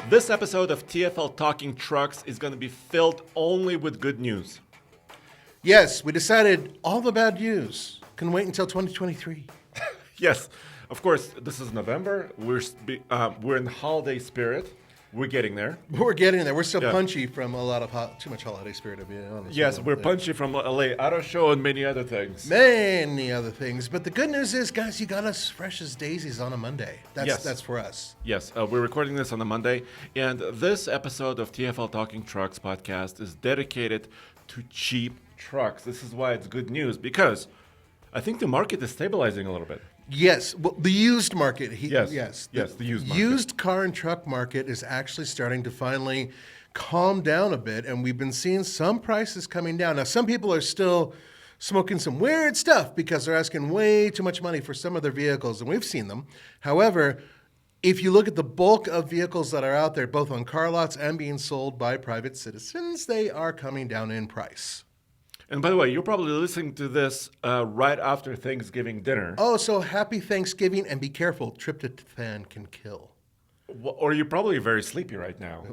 This episode of TFL Talking Trucks is going to be filled only with good news. Yes, we decided all the bad news can wait until 2023. Yes, of course, this is November. We're in holiday spirit. We're getting there. We're getting there. We're still Yeah. punchy from a lot of too much holiday spirit, to be honest. Yes, with you. we're punchy from LA Auto Show and many other things. Many other things. But the good news is, guys, you got us fresh as daisies on a Monday. That's for us. Yes, we're recording this on a Monday, and this episode of TFL Talking Trucks podcast is dedicated to cheap trucks. This is why it's good news, because I think the market is stabilizing a little bit. Yes, well, the used market. Yes, the used market. Used car and truck market is actually starting to finally calm down a bit, and we've been seeing some prices coming down. Now, some people are still smoking some weird stuff because they're asking way too much money for some of their vehicles, and we've seen them. However, if you look at the bulk of vehicles that are out there, both on car lots and being sold by private citizens, they are coming down in price. And by the way, you're probably listening to this right after Thanksgiving dinner. Oh, so happy Thanksgiving, and be careful, tryptophan can kill. Or you're probably very sleepy right now.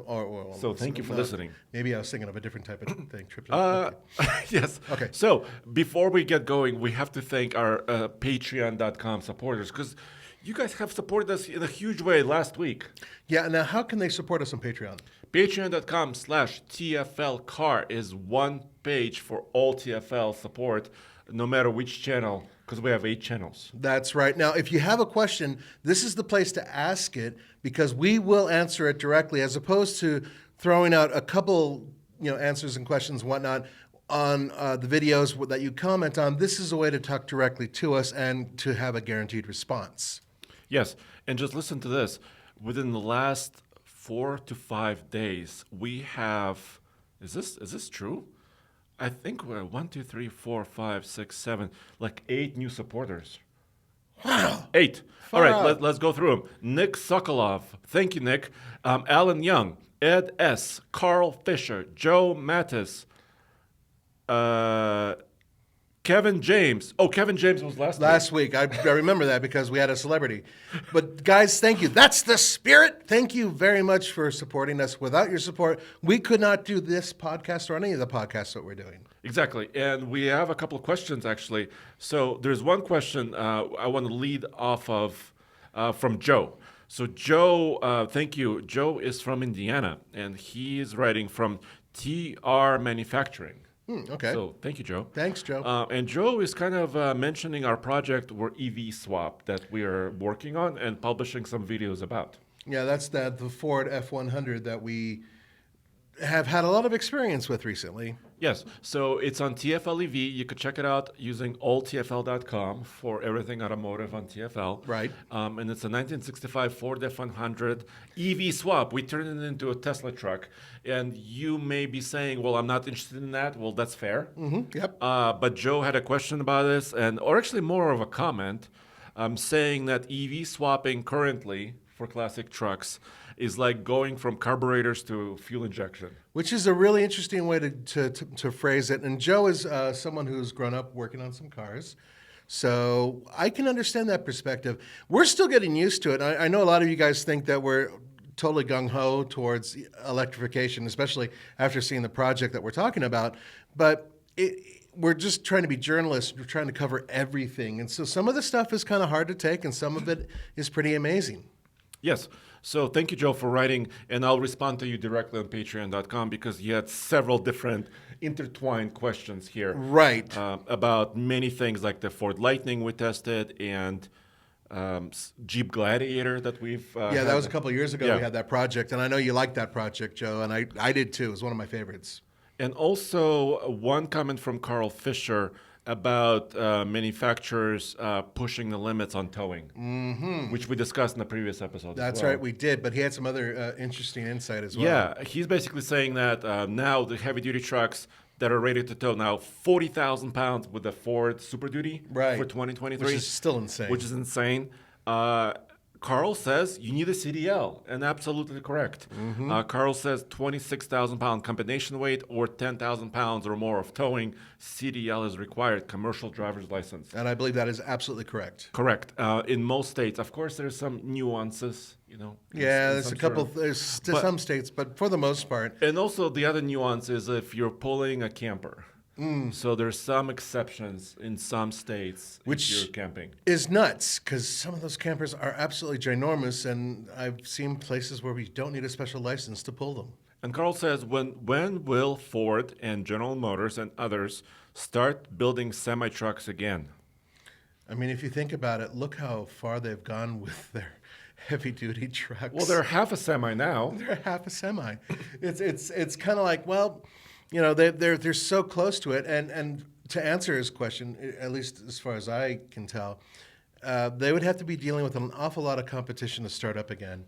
So thank you for no, listening. Maybe I was thinking of a different type of thing. Tryptophan. Yes. Okay. So before we get going, we have to thank our Patreon.com supporters, because you guys have supported us in a huge way last week. Yeah, now how can they support us on Patreon? Patreon.com/TFLcar is one page for all TFL support, no matter which channel, because we have 8 channels. That's right. Now, if you have a question, this is the place to ask it, because we will answer it directly, as opposed to throwing out a couple, answers and questions and whatnot on the videos that you comment on. This is a way to talk directly to us and to have a guaranteed response. Yes, and just listen to this. Within the last 4 to 5 days, we have, is this true? I think we're 1, 2, 3, 4, 5, 6, 7, like 8 new supporters. Wow. 8. Far All right, out. let's go through them. Nick Sokolov. Thank you, Nick. Alan Young. Ed S. Carl Fisher. Joe Mattis. Kevin James. Oh, Kevin James was last week. I remember that because we had a celebrity. But guys, thank you. That's the spirit. Thank you very much for supporting us. Without your support, we could not do this podcast or any of the podcasts that we're doing. Exactly. And we have a couple of questions, actually. So there's one question I want to lead off of from Joe. So Joe, thank you. Joe is from Indiana, and he is writing from TR Manufacturing. Okay. So thank you, Joe. Thanks, Joe. And Joe is kind of mentioning our project, EV Swap, that we are working on and publishing some videos about. Yeah, that's the Ford F100 that we have had a lot of experience with recently. Yes, so it's on TFL EV. You could check it out using alltfl.com for everything automotive on TFL. Right. And it's a 1965 Ford F100 EV swap. We turned it into a Tesla truck. And you may be saying, well, I'm not interested in that. Well, that's fair. Mm-hmm. Yep. But Joe had a question about this, or actually more of a comment, saying that EV swapping currently for classic trucks is like going from carburetors to fuel injection. Which is a really interesting way to phrase it. And Joe is someone who's grown up working on some cars. So I can understand that perspective. We're still getting used to it. I know a lot of you guys think that we're totally gung-ho towards electrification, especially after seeing the project that we're talking about. But we're just trying to be journalists. We're trying to cover everything. And so some of the stuff is kind of hard to take, and some of it is pretty amazing. Yes. So thank you, Joe, for writing, and I'll respond to you directly on patreon.com because you had several different intertwined questions here. Right. About many things like the Ford Lightning we tested and Jeep Gladiator that we've Yeah, that was a couple of years ago. Yeah. We had that project, and I know you liked that project, Joe, and I did too. It was one of my favorites. And also one comment from Carl Fisher about manufacturers pushing the limits on towing, which we discussed in the previous episode. That's right, we did, but he had some other interesting insight as well. Yeah, he's basically saying that now the heavy-duty trucks that are ready to tow now 40,000 pounds with the Ford Super Duty Right. for 2023. Which is still insane. Which is insane. Carl says you need a CDL, and absolutely correct. Carl says 26,000 pound combination weight or 10,000 pounds or more of towing, CDL is required, commercial driver's license. And I believe that is absolutely correct. Correct. In most states, of course, there's some nuances, Yeah, in there's some a couple. sort of- There's to but- some states, but for the most part, And also the other nuance is if you're pulling a camper. So there's some exceptions in some states Which- if you're camping. is nuts because some of those campers are absolutely ginormous, and I've seen places where we don't need a special license to pull them. And Carl says, when will Ford and General Motors and others start building semi-trucks again? I mean, if you think about it, look how far they've gone with their heavy-duty trucks. Well, they're half a semi now. They're half a semi. It's kind of like, well, they're so close to it. And to answer his question, at least as far as I can tell, they would have to be dealing with an awful lot of competition to start up again.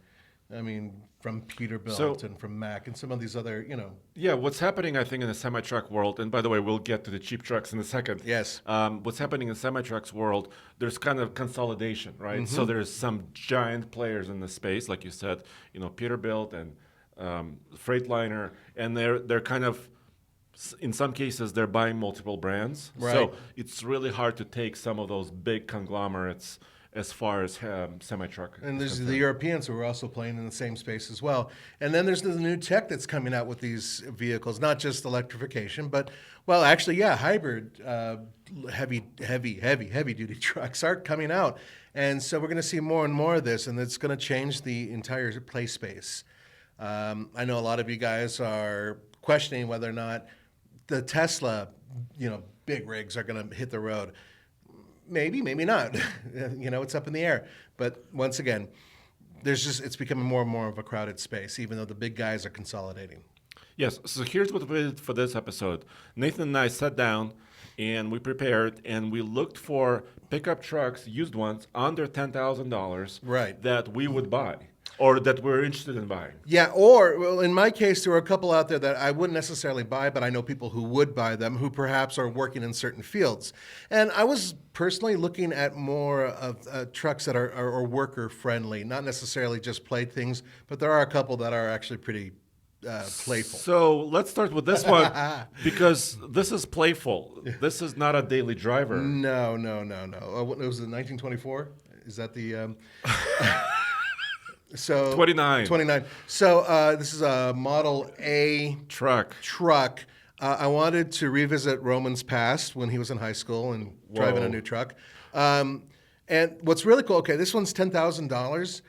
I mean, from Peterbilt and from Mack and some of these other, Yeah, what's happening, I think, in the semi-truck world, and by the way, we'll get to the cheap trucks in a second. Yes. What's happening in the semi-trucks world, there's kind of consolidation, right? So there's some giant players in the space, like you said, Peterbilt and Freightliner, and they're kind of, in some cases, they're buying multiple brands. Right. So it's really hard to take some of those big conglomerates as far as semi-truck. And is there's concerned. the Europeans who are also playing in the same space as well. And then there's the new tech that's coming out with these vehicles, not just electrification, but, well, actually, yeah, hybrid heavy duty trucks are coming out. And so we're going to see more and more of this, and it's going to change the entire play space. I know a lot of you guys are questioning whether or not the Tesla, big rigs are going to hit the road. Maybe, maybe not. It's up in the air. But once again, it's becoming more and more of a crowded space, even though the big guys are consolidating. Yes, so here's what we did for this episode. Nathan and I sat down and we prepared and we looked for pickup trucks, used ones, under $10,000 Right. that we would buy or that we're interested in buying. Yeah, or, well, in my case, there were a couple out there that I wouldn't necessarily buy, but I know people who would buy them who perhaps are working in certain fields. And I was personally looking at more of trucks that are worker-friendly, not necessarily just playthings, but there are a couple that are actually pretty playful. So let's start with this one because this is playful. This is not a daily driver. No. It was in 1924? Is that the... So 29. 29. So this is a Model A Truck. I wanted to revisit Roman's past when he was in high school and driving a new truck. And what's really cool, okay, this one's $10,000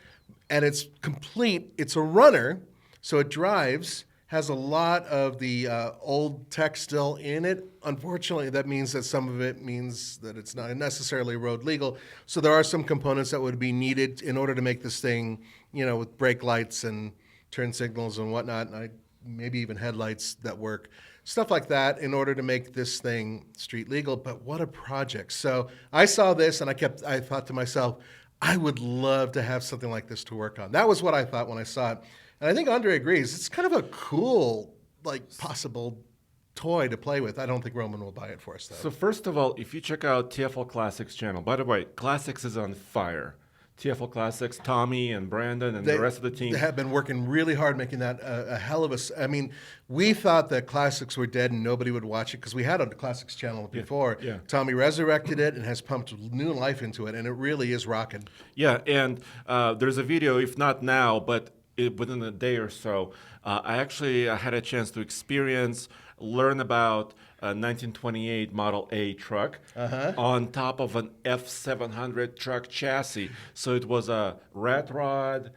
and it's complete. It's a runner, so it drives, has a lot of the old tech still in it. Unfortunately, that means that some of it means that it's not necessarily road legal. So there are some components that would be needed in order to make this thing, with brake lights and turn signals and whatnot, and maybe even headlights that work, stuff like that, in order to make this thing street legal. But what a project. So I saw this and I thought to myself, I would love to have something like this to work on. That was what I thought when I saw it. And I think Andre agrees. It's kind of a cool, possible toy to play with. I don't think Roman will buy it for us, though. So first of all, if you check out TFL Classics channel, by the way, Classics is on fire. TFL Classics, Tommy and Brandon and the rest of the team. They have been working really hard making that a hell of a... I mean, we thought that Classics were dead and nobody would watch it because we had a Classics channel before. Yeah. Tommy resurrected it and has pumped new life into it, and it really is rocking. Yeah, and there's a video, if not now, but within a day or so, I actually had a chance to learn about a 1928 Model A truck on top of an F700 truck chassis. So it was a rat rod,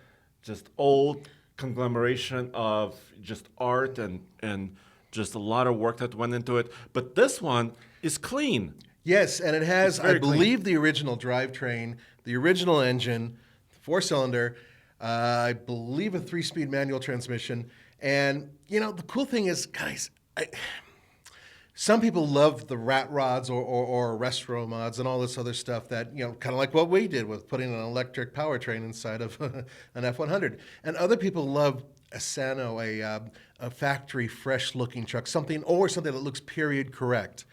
just old conglomeration of just art and just a lot of work that went into it. But this one is clean. Yes, and it has, I very believe, the original drivetrain, the original engine, 4-cylinder, I believe a 3-speed manual transmission. And, the cool thing is, guys, some people love the rat rods or restro mods and all this other stuff that, kind of like what we did with putting an electric powertrain inside of an F100. And other people love a Sano, a factory fresh-looking truck, something that looks period correct.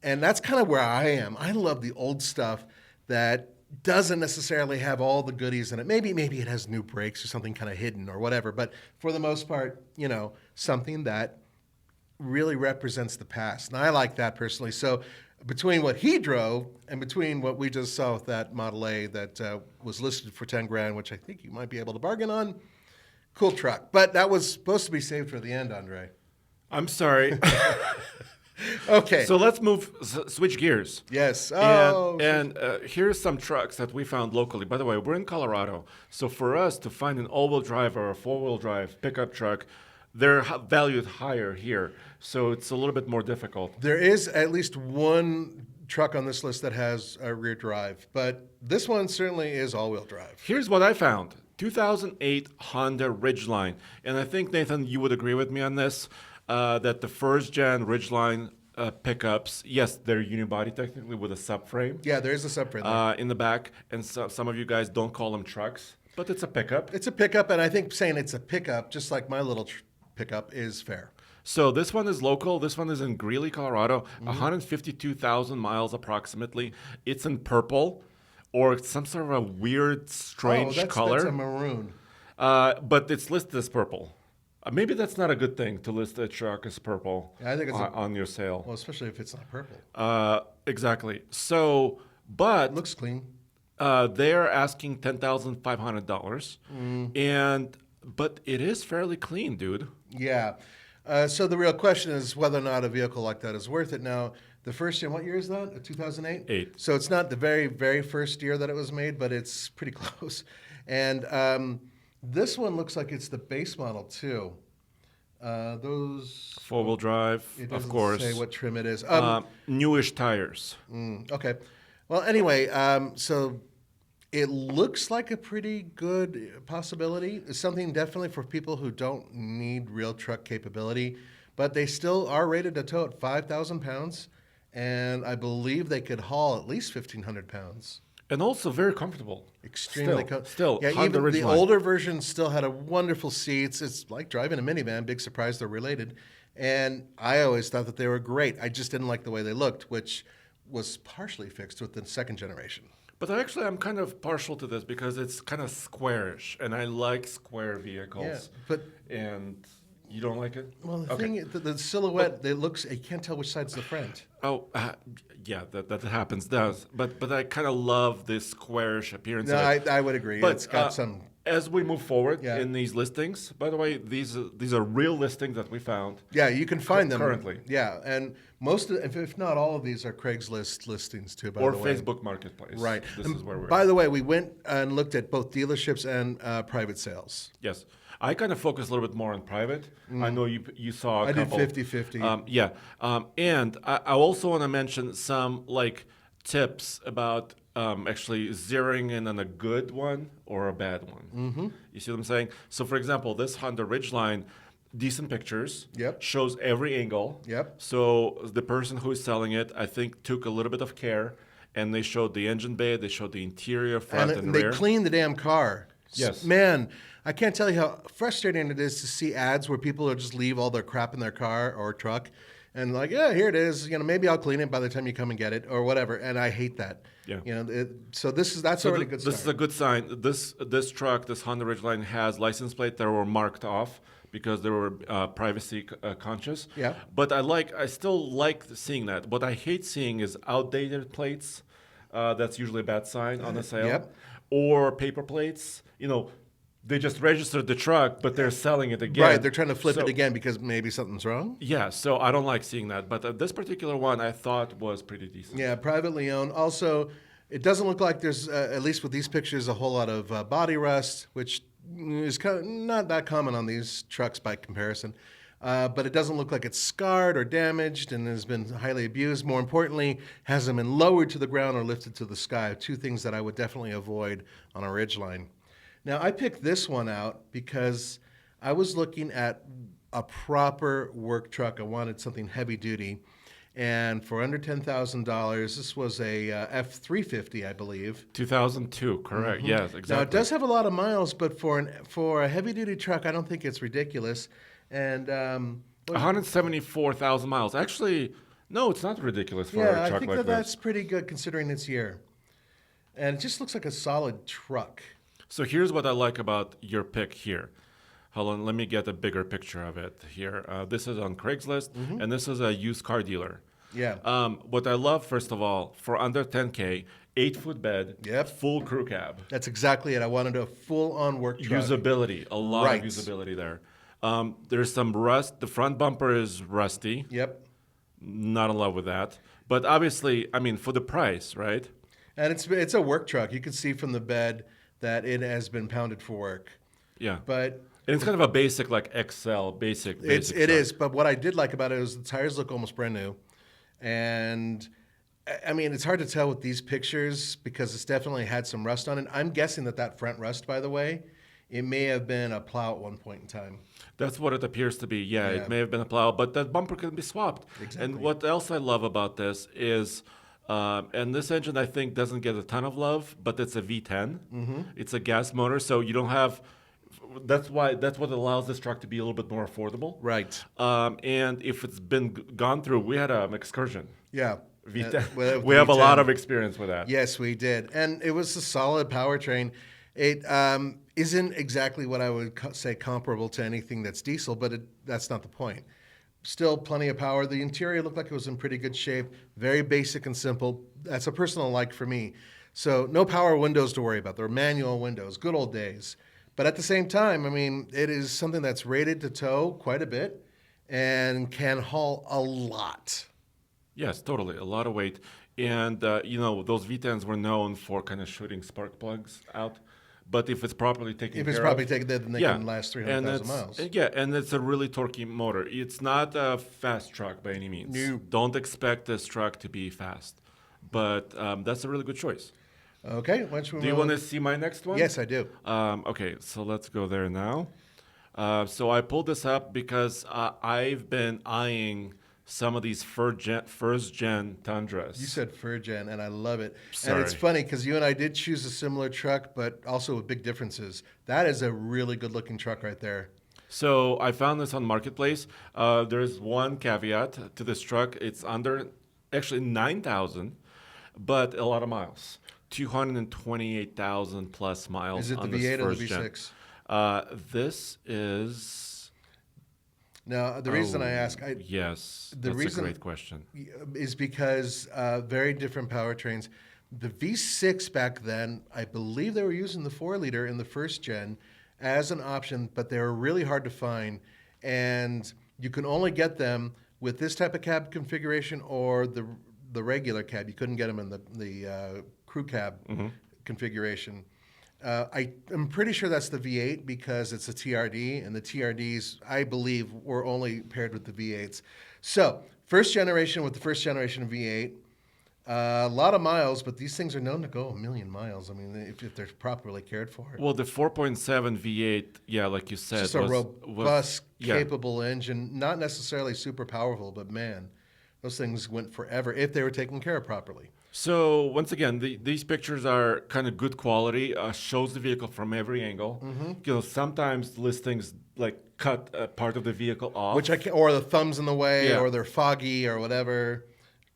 And that's kind of where I am. I love the old stuff that doesn't necessarily have all the goodies in it. Maybe it has new brakes or something kind of hidden or whatever. But for the most part, something that really represents the past. And I like that personally. So between what he drove and between what we just saw with that Model A that was listed for 10 grand, which I think you might be able to bargain on, cool truck. But that was supposed to be saved for the end, Andre. I'm sorry. Okay. So let's switch gears. Yes. And here's some trucks that we found locally. By the way, we're in Colorado. So for us to find an all-wheel drive or a four-wheel drive pickup truck, they're valued higher here. So it's a little bit more difficult. There is at least one truck on this list that has a rear drive, but this one certainly is all-wheel drive. Here's what I found. 2008 Honda Ridgeline. And I think, Nathan, you would agree with me on this, that the first-gen Ridgeline pickups, yes, they're unibody technically with a subframe. Yeah, there is a subframe there. In the back. And some of you guys don't call them trucks, but it's a pickup. It's a pickup, and I think saying it's a pickup, just like my little pickup, is fair. So this one is local. This one is in Greeley, Colorado, 152,000 miles approximately. It's in purple or some sort of a weird, strange color. That's a maroon. But it's listed as purple. Maybe that's not a good thing to list a truck as purple I think it's on your sale. Well, especially if it's not purple. Exactly. So, but It looks clean. they're asking $10,500, but it is fairly clean, dude. Yeah. So the real question is whether or not a vehicle like that is worth it. Now, the first year, what year is that? 2008? 8. So it's not the very, very first year that it was made, but it's pretty close. And this one looks like it's the base model, too. Those... Four-wheel drive, It of doesn't course. say what trim it is. Newish tires. Okay. Well, anyway, so it looks like a pretty good possibility. It's something definitely for people who don't need real truck capability, but they still are rated to tow at 5,000 pounds, and I believe they could haul at least 1,500 pounds. And also very comfortable. Extremely Still, yeah, Honda even the Ridgeline. older version still had a wonderful seats. It's like driving a minivan. Big surprise they're related. And I always thought that they were great. I just didn't like the way they looked, which was partially fixed with the second generation. But I'm kind of partial to this because it's kind of squarish, and I like square vehicles. Yeah, but and you don't like it? well, the thing, the silhouette, it looks. You can't tell which side's the front. Oh, yeah, that happens, does. But I kind of love this squarish appearance. No, of it. I would agree. But It's got some. as we move forward Yeah. in these listings, by the way, these are real listings that we found. Yeah, you can find them currently. Yeah, and most, if not all of these, are Craigslist listings too. By Or the way, Facebook Marketplace. right? This And is where we're by at. the way, we went and looked at both dealerships and private sales. Yes. I kind of focus a little bit more on private. I know you saw a I did couple. 50-50. Yeah. And I also want to mention some tips about actually zeroing in on a good one or a bad one. Mm-hmm. You see what I'm saying? So, for example, this Honda Ridgeline, decent pictures. Yep. Shows every angle. Yep. So the person who is selling it, I think, took a little bit of care, and they showed the engine bay, they showed the interior, front and they rear. cleaned the damn car. Yes. Man, I can't tell you how frustrating it is to see ads where people will just leave all their crap in their car or truck and yeah, here it is. Maybe I'll clean it by the time you come and get it or whatever. And I hate that. Yeah. So that's already a good start. This is a good sign. This truck, this Honda Ridgeline, has license plates that were marked off because they were privacy conscious. Yeah. But I still like seeing that. What I hate seeing is outdated plates. That's usually a bad sign on a sale. Yep. Or paper plates. They just registered the truck, but they're selling it again. Right, they're trying to flip So- it again because maybe something's wrong. Yeah, so I don't like seeing that. But this particular one I thought was pretty decent. Yeah, privately owned. Also, it doesn't look like there's, at least with these pictures, a whole lot of body rust, which is kind of not that common on these trucks by comparison. But it doesn't look like it's scarred or damaged and has been highly abused. More importantly, hasn't been lowered to the ground or lifted to the sky. Two things that I would definitely avoid on a Ridgeline. Now, I picked this one out because I was looking at a proper work truck. I wanted something heavy duty. And for under $10,000, this was a F350, I believe. 2002, correct. Yes, exactly. Now, it does have a lot of miles, but for a heavy-duty truck, I don't think it's ridiculous. And 174,000 miles. Actually, no, it's not ridiculous for a yeah, truck I think like that's this. pretty good considering its year. and it just looks like a solid truck. So here's what I like about your pick here. Hold on, let me get a bigger picture of it here. This is on Craigslist, and this is a used car dealer. Yeah. What I love, first of all, for under 10K, 8-foot bed, Yep. full crew cab. That's exactly it. I wanted a full-on work truck. Usability, a lot Right. of usability there. There's some rust. The front bumper is rusty. Yep. Not in love with that. But obviously, I mean, for the price, right? And it's a work truck. You can see from the bed that it has been pounded for work. Yeah. But And it's kind of a basic, like XL, basic it truck. is. But what I did like about it is the tires look almost brand new. And I mean, it's hard to tell with these pictures because it's definitely had some rust on it. I'm guessing that front rust, by the way, it may have been a plow at one point in time. That's what it appears to be. Yeah, Yeah. it may have been a plow, but that bumper can be swapped. Exactly. And what else I love about this is, and this engine I think doesn't get a ton of love, but it's a V10. It's a gas motor, so you don't have. That's what allows this truck to be a little bit more affordable. Right. And if it's been gone through, we had an excursion. Yeah. V10. With We have a V10. lot of experience with that. Yes, we did. And it was a solid powertrain. It isn't exactly what I would say comparable to anything that's diesel, but that's not the point. Still plenty of power. The interior looked like it was in pretty good shape. Very basic and simple. That's a personal like for me. So no power windows to worry about. They're manual windows. Good old days. But at the same time, I mean, it is something that's rated to tow quite a bit and can haul a lot. Yes, totally. A lot of weight. And, those V10s were known for kind of shooting spark plugs out. But if it's properly taken If care it's of. properly taken, then they can last and 300,000 miles. Yeah, and it's a really torquey motor. It's not a fast truck by any means. No. Don't expect this truck to be fast. But that's a really good choice. Okay. Why don't Do you want to see my next one? Yes, I do. Okay, so let's go there now. So I pulled this up because I've been eyeing some of these first-gen Tundras. You said Furgen, and I love it. Sorry. And it's funny because you and I did choose a similar truck, but also with big differences. That is a really good-looking truck right there. So I found this on Marketplace. There's one caveat to this truck. It's under, actually 9,000, but a lot of miles. 228,000 plus miles. Is it the on this V8 or the first gen. V6? This is. Now, the reason I ask, Yes, the that's reason- a great question. is because very different powertrains. The V6 back then, I believe they were using the 4-liter in the first gen as an option, but they were really hard to find. And you can only get them with this type of cab configuration or the regular cab. You couldn't get them in the crew cab configuration. I am pretty sure that's the V8 because it's a TRD, and the TRDs, I believe, were only paired with the V8s. So, first generation with the first generation of V8, a lot of miles, but these things are known to go a million miles. I mean, if they're properly cared for. Well, the 4.7 V8, yeah, like you said, It's just a robust, capable engine, not necessarily super powerful, but man, those things went forever if they were taken care of properly. So once again, these pictures are kind of good quality. Shows the vehicle from every angle. Sometimes listings like cut a part of the vehicle off, Or the thumb's in the way, Yeah. or they're foggy, or whatever,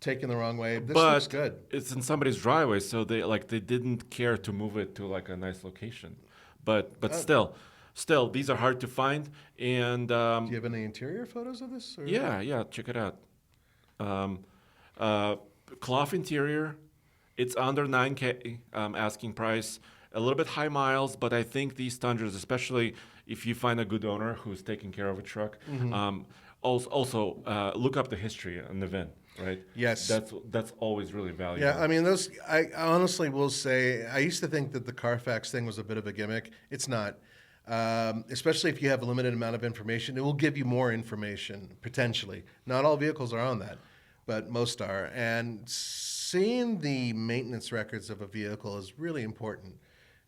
taken the wrong way. This but looks good. it's in somebody's driveway, so they didn't care to move it to like a nice location. But still, these are hard to find. And Do you have any interior photos of this? Or? yeah, check it out. Cloth interior. It's under 9K asking price. A little bit high miles, but I think these Tundras, especially if you find a good owner who's taking care of a truck, also look up the history on the VIN, right? Yes. That's always really valuable. Yeah, I mean, those. I honestly will say, I used to think that the Carfax thing was a bit of a gimmick. It's not. Especially if you have a limited amount of information, it will give you more information, potentially. Not all vehicles are on that, but most are. And seeing the maintenance records of a vehicle is really important.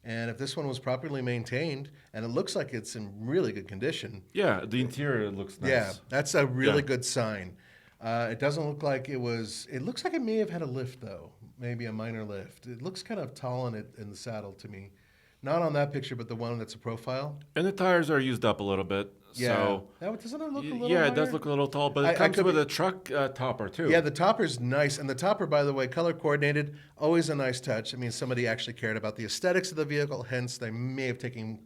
And if this one was properly maintained, and it looks like it's in really good condition. Yeah, the interior looks nice. Yeah, that's a really good sign. It doesn't look like it was. It looks like it may have had a lift, though. Maybe a minor lift. It looks kind of tall in the saddle to me. Not on that picture, but the one that's a profile. And the tires are used up a little bit. Yeah. So, Doesn't it look a little yeah, it does higher? look a little tall, but it I comes could with be. a truck topper too. Yeah, the topper's nice. And the topper, by the way, color coordinated, always a nice touch. I mean, somebody actually cared about the aesthetics of the vehicle, hence they may have taken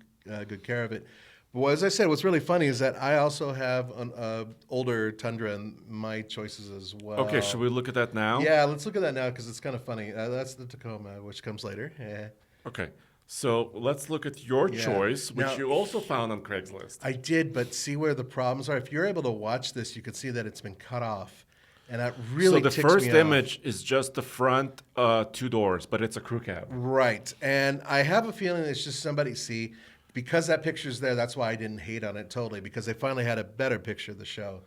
good care of it. But as I said, what's really funny is that I also have an older Tundra in my choices as well. Okay, should we look at that now? Yeah, let's look at that now because it's kind of funny. That's the Tacoma, which comes later. Yeah. Okay, so let's look at your Yeah. choice, which Now- you also found on Craigslist. I did, but see where the problems are. If you're able to watch this, you can see that it's been cut off, and that really So the ticks first me off. image is just the front two doors, but it's a crew cab. Right. And I have a feeling it's just somebody, see, because that picture's there, that's why I didn't hate on it totally, because they finally had a better picture of the show.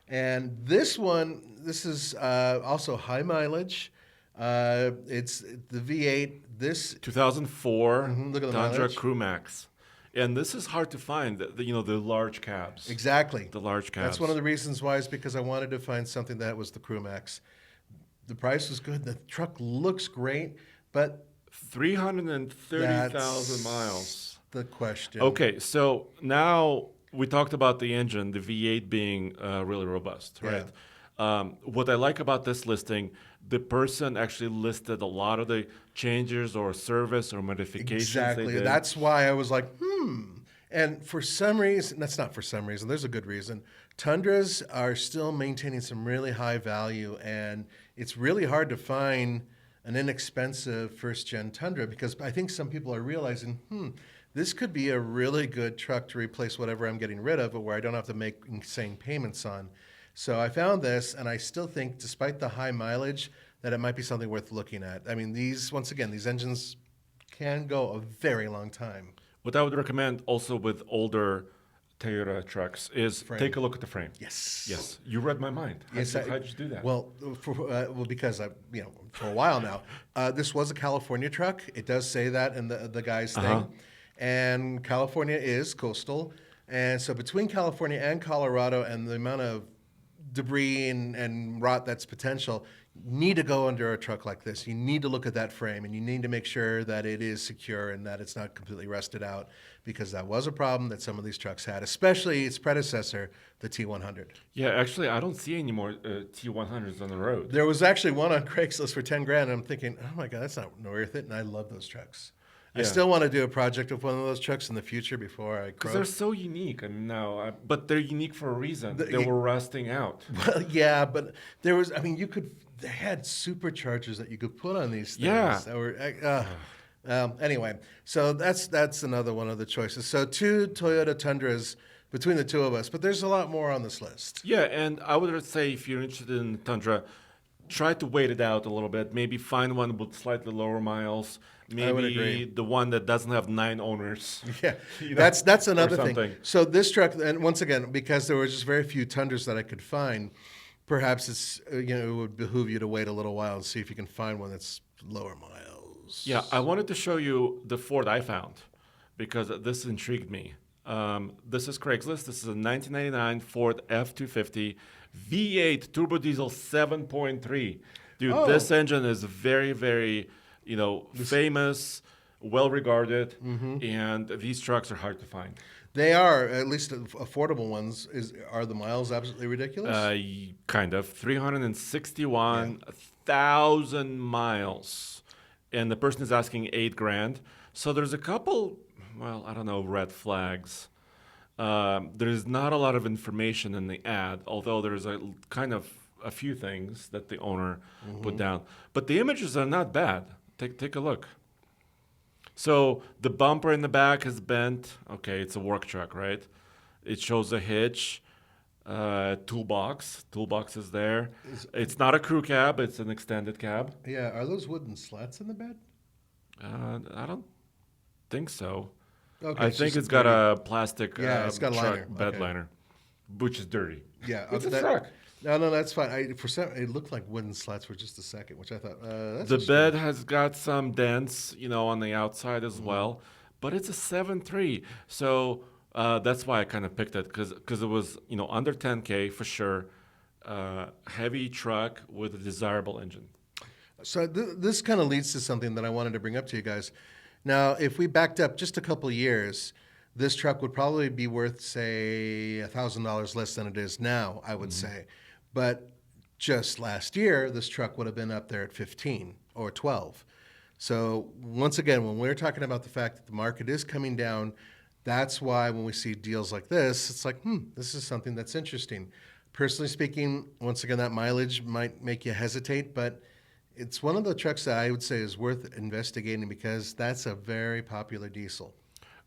And this one, this is also high mileage. It's the V8. This, 2004 look at the Tundra mileage. Crew Max. And this is hard to find, the large cabs. exactly. The large cabs. That's one of the reasons why is because I wanted to find something that was the Crew Max. The price was good. The truck looks great, but 330,000 that's miles. the question. Okay, so now we talked about the engine, the V8 being really robust, right? What I like about this listing, the person actually listed a lot of the changes or service or modifications they Exactly. did. That's why I was like, And for some reason, that's not for some reason, there's a good reason. Tundras are still maintaining some really high value, and it's really hard to find an inexpensive first gen Tundra because I think some people are realizing, this could be a really good truck to replace whatever I'm getting rid of, but where I don't have to make insane payments on. So I found this, and I still think, despite the high mileage, that it might be something worth looking at. I mean, these engines can go a very long time. What I would recommend also with older Toyota trucks is Frame. take a look at the frame. Yes. Yes, you read my mind. How did you do that? Well, because for a while now, this was a California truck. It does say that in the guy's thing, and California is coastal, and so between California and Colorado, and the amount of debris and rot that's potential, need to go under a truck like this. You need to look at that frame, and you need to make sure that it is secure and that it's not completely rusted out, because that was a problem that some of these trucks had, especially its predecessor, the T100. Yeah, actually, I don't see any more T100s on the road. There was actually one on Craigslist for 10 grand, and I'm thinking, oh my God, that's not worth it, and I love those trucks. I Yeah. still want to do a project with one of those trucks in the future before I Because croak. they're so unique. I mean, but they're unique for a reason. They y- were rusting out. Well, yeah, but there was, they had superchargers that you could put on these things. Yeah. That were, anyway, so that's another one of the choices. So 2 Toyota Tundras between the two of us, but there's a lot more on this list. Yeah, and I would say if you're interested in Tundra, try to wait it out a little bit. Maybe find one with slightly lower miles. I would Maybe agree. the one that doesn't have 9 owners. Yeah, You know, that's or another thing. something. So this truck, and once again, because there were just very few Tundras that I could find, perhaps it's it would behoove you to wait a little while and see if you can find one that's lower miles. Yeah, I wanted to show you the Ford I found because this intrigued me. This is Craigslist. This is a 1999 Ford F-250 V8 turbo diesel 7.3. Dude, Oh. this engine is very, very, famous, well regarded, and these trucks are hard to find. They are, at least affordable ones. Are the miles absolutely ridiculous? Kind of 361,000 miles, and the person is asking 8 grand. So there's a couple, I don't know, red flags. There's not a lot of information in the ad, although there's a few things that the owner put down. But the images are not bad. Take a look. So the bumper in the back is bent. Okay, it's a work truck, right? It shows a hitch, toolbox. Toolbox is there. It's not a crew cab. It's an extended cab. Yeah, are those wooden slats in the bed? I don't think so. Okay, I think just it's got dirty- a plastic Yeah, it's got a truck liner. bed Okay. liner, which is dirty. Yeah, It's a that- truck. No, that's fine. It looked like wooden slats for just a second, which I thought that's The interesting. bed has got some dents, on the outside as well, but it's a 7.3. So that's why I kind of picked it because it was, under 10K for sure. Heavy truck with a desirable engine. So this kind of leads to something that I wanted to bring up to you guys. Now, if we backed up just a couple years, this truck would probably be worth, say, $1,000 less than it is now, I would say. But just last year, this truck would have been up there at 15 or 12. So once again, when we're talking about the fact that the market is coming down, that's why when we see deals like this, it's like, this is something that's interesting. Personally speaking, once again, that mileage might make you hesitate, but it's one of the trucks that I would say is worth investigating because that's a very popular diesel.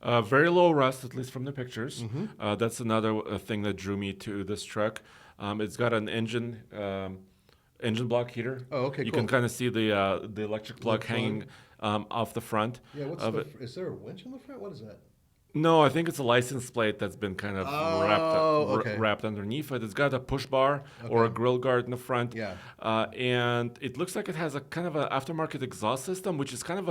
Very low rust, at least from the pictures. That's another thing that drew me to this truck. It's got an engine block heater. Oh, okay, You cool. can kind of see the electric plug hanging off the front. Yeah, of it. is there a winch in the front? What is that? No, I think it's a license plate that's been kind of okay. wrapped underneath it. It's got a push bar or a grill guard in the front. Yeah. And it looks like it has a kind of an aftermarket exhaust system, which is kind of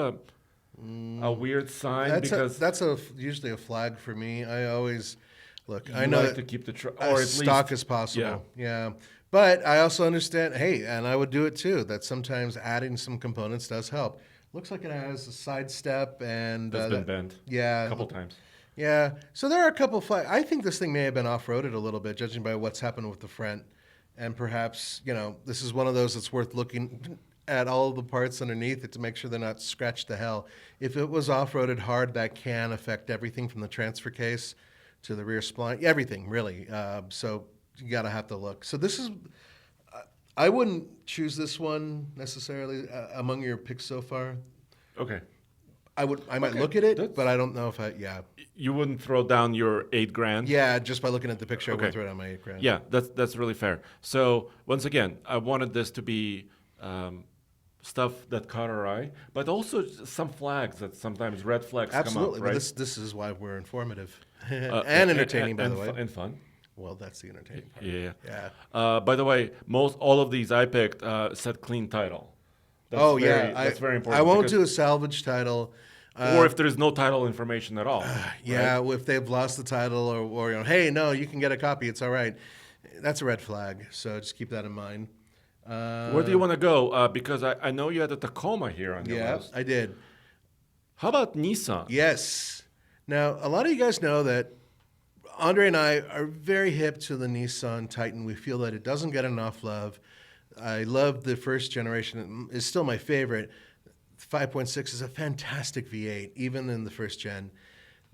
a weird sign because That's usually a flag for me. I always look. I you know like that to keep the truck as or at stock least as possible. Yeah. But I also understand. Hey, and I would do it too. That sometimes adding some components does help. Looks like it has a side step and that's been bent. Yeah, a couple times. Yeah. So there are a couple flags. I think this thing may have been off-roaded a little bit, judging by what's happened with the front. And perhaps, this is one of those that's worth looking at all the parts underneath it to make sure they're not scratched to hell. If it was off-roaded hard, that can affect everything from the transfer case to the rear spline, everything, really. So you got to have to look. So this is, I wouldn't choose this one necessarily among your picks so far. Okay. I might look at it, but I don't know if You wouldn't throw down your $8,000. Yeah, just by looking at the picture, I Okay. went through it on my $8,000. Yeah, that's really fair. So once again, I wanted this to be stuff that caught our eye, but also some flags that sometimes red flags Absolutely. come up, right? This is why we're informative and entertaining, by the way. And fun. Well, that's the entertaining part. Yeah. By the way, all of these I picked said clean title. That's very important. I won't do a salvage title. Or if there's no title information at all. Yeah, right? if they've lost the title or hey, no, you can get a copy. It's all right. That's a red flag. So just keep that in mind. Where do you want to go? Because I know you had a Tacoma here on your list. I did. How about Nissan? Yes. Now, a lot of you guys know that Andre and I are very hip to the Nissan Titan. We feel that it doesn't get enough love. I love the first generation. It's still my favorite. 5.6 is a fantastic V8, even in the first gen.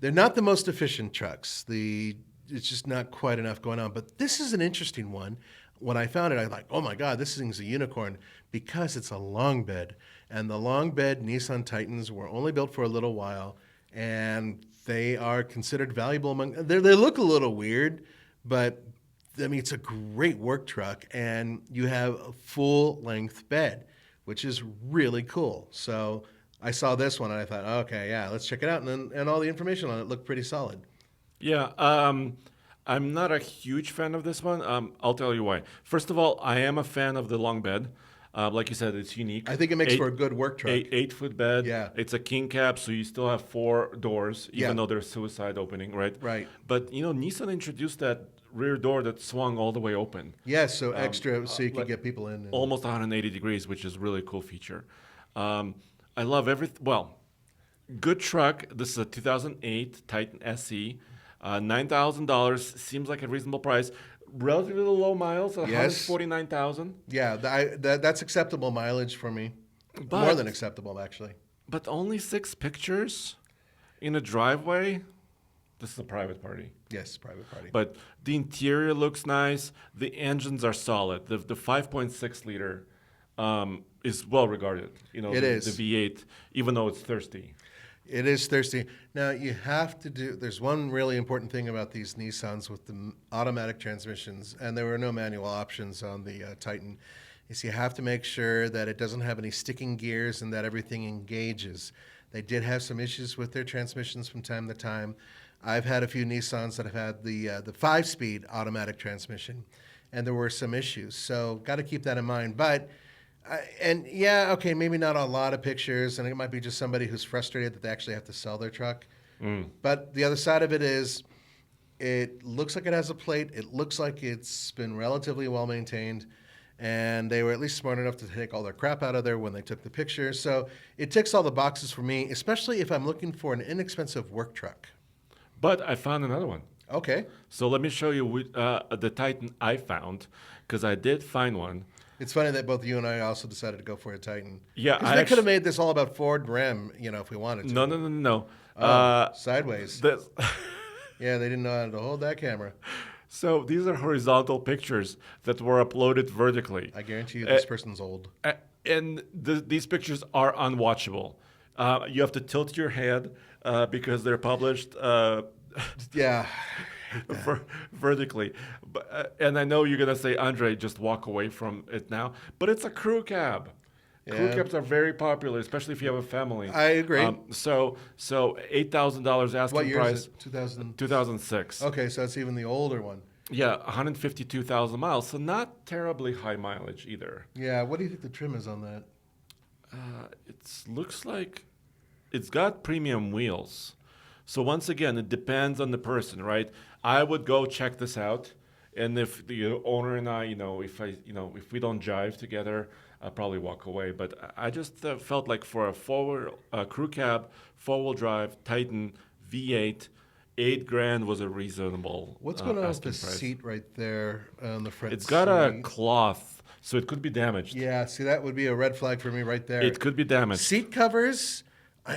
They're not the most efficient trucks. It's just not quite enough going on. But this is an interesting one. When I found it, I was like, oh my God, this thing's a unicorn because it's a long bed. And the long bed Nissan Titans were only built for a little while, and they are considered valuable among. They look a little weird, but I mean, it's a great work truck, and you have a full-length bed, which is really cool. So I saw this one, and I thought, okay, yeah, let's check it out. And all the information on it looked pretty solid. Yeah, I'm not a huge fan of this one. I'll tell you why. First of all, I am a fan of the long bed. Like you said, it's unique. I think it makes for a good work truck. 8-foot bed. Yeah. It's a king cab, so you still have 4 doors, even though there's suicide opening, right? Right. But, Nissan introduced that rear door that swung all the way open. Yes, so extra so you could get people in. Almost 180 degrees, which is a really cool feature. I love everything. Well, good truck. This is a 2008 Titan SE. $9,000 seems like a reasonable price. Relatively low miles, 149,000. Yeah, that's acceptable mileage for me. More than acceptable, actually. But only 6 pictures in a driveway. This is a private party. Yes, private party. But the interior looks nice. The engines are solid. The 5.6 liter is well regarded. It is. The V8, even though it's thirsty. It is thirsty. Now, you have to there's one really important thing about these Nissans with the automatic transmissions, and there were no manual options on the Titan, is you have to make sure that it doesn't have any sticking gears and that everything engages. They did have some issues with their transmissions from time to time. I've had a few Nissans that have had the 5-speed automatic transmission, and there were some issues. So got to keep that in mind. But maybe not a lot of pictures, and it might be just somebody who's frustrated that they actually have to sell their truck. But the other side of it is, it looks like it has a plate. It looks like it's been relatively well maintained, and they were at least smart enough to take all their crap out of there when they took the picture. So it ticks all the boxes for me, especially if I'm looking for an inexpensive work truck. But I found another one. Okay. So let me show you the Titan I found, because I did find one. It's funny that both you and I also decided to go for a Titan. Yeah, Because they could have made this all about Ford and Ram, if we wanted to. No. Sideways. This, Yeah, they didn't know how to hold that camera. so these are horizontal pictures that were uploaded vertically. I guarantee you this person's old. And these pictures are unwatchable. You have to tilt your head because they're published Yeah. vertically. And I know you're going to say, Andre, just walk away from it now. But it's a crew cab. Crew Yeah. cabs are very popular, especially if you have a family. I agree. So $8,000 asking What year price. is it? 2000. 2006. Okay, so it's even the older one. Yeah, 152,000 miles. So not terribly high mileage either. Yeah, what do you think the trim is on that? It looks like it's got premium wheels. So once again, it depends on the person, right? I would go check this out, and if the owner and I, if we don't jive together, I'll probably walk away. But I just felt like for a crew cab, 4-wheel drive, Titan V8, $8,000 was a reasonable. What's going on with asking the price. seat right there on the front? It's got a seat? cloth, so it could be damaged. Yeah, see, that would be a red flag for me right there. It could be damaged. Seat covers,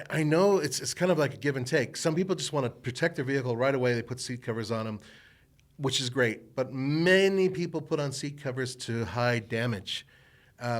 I know it's kind of like a give and take. Some people just want to protect their vehicle right away. They put seat covers on them, which is great. But many people put on seat covers to hide damage,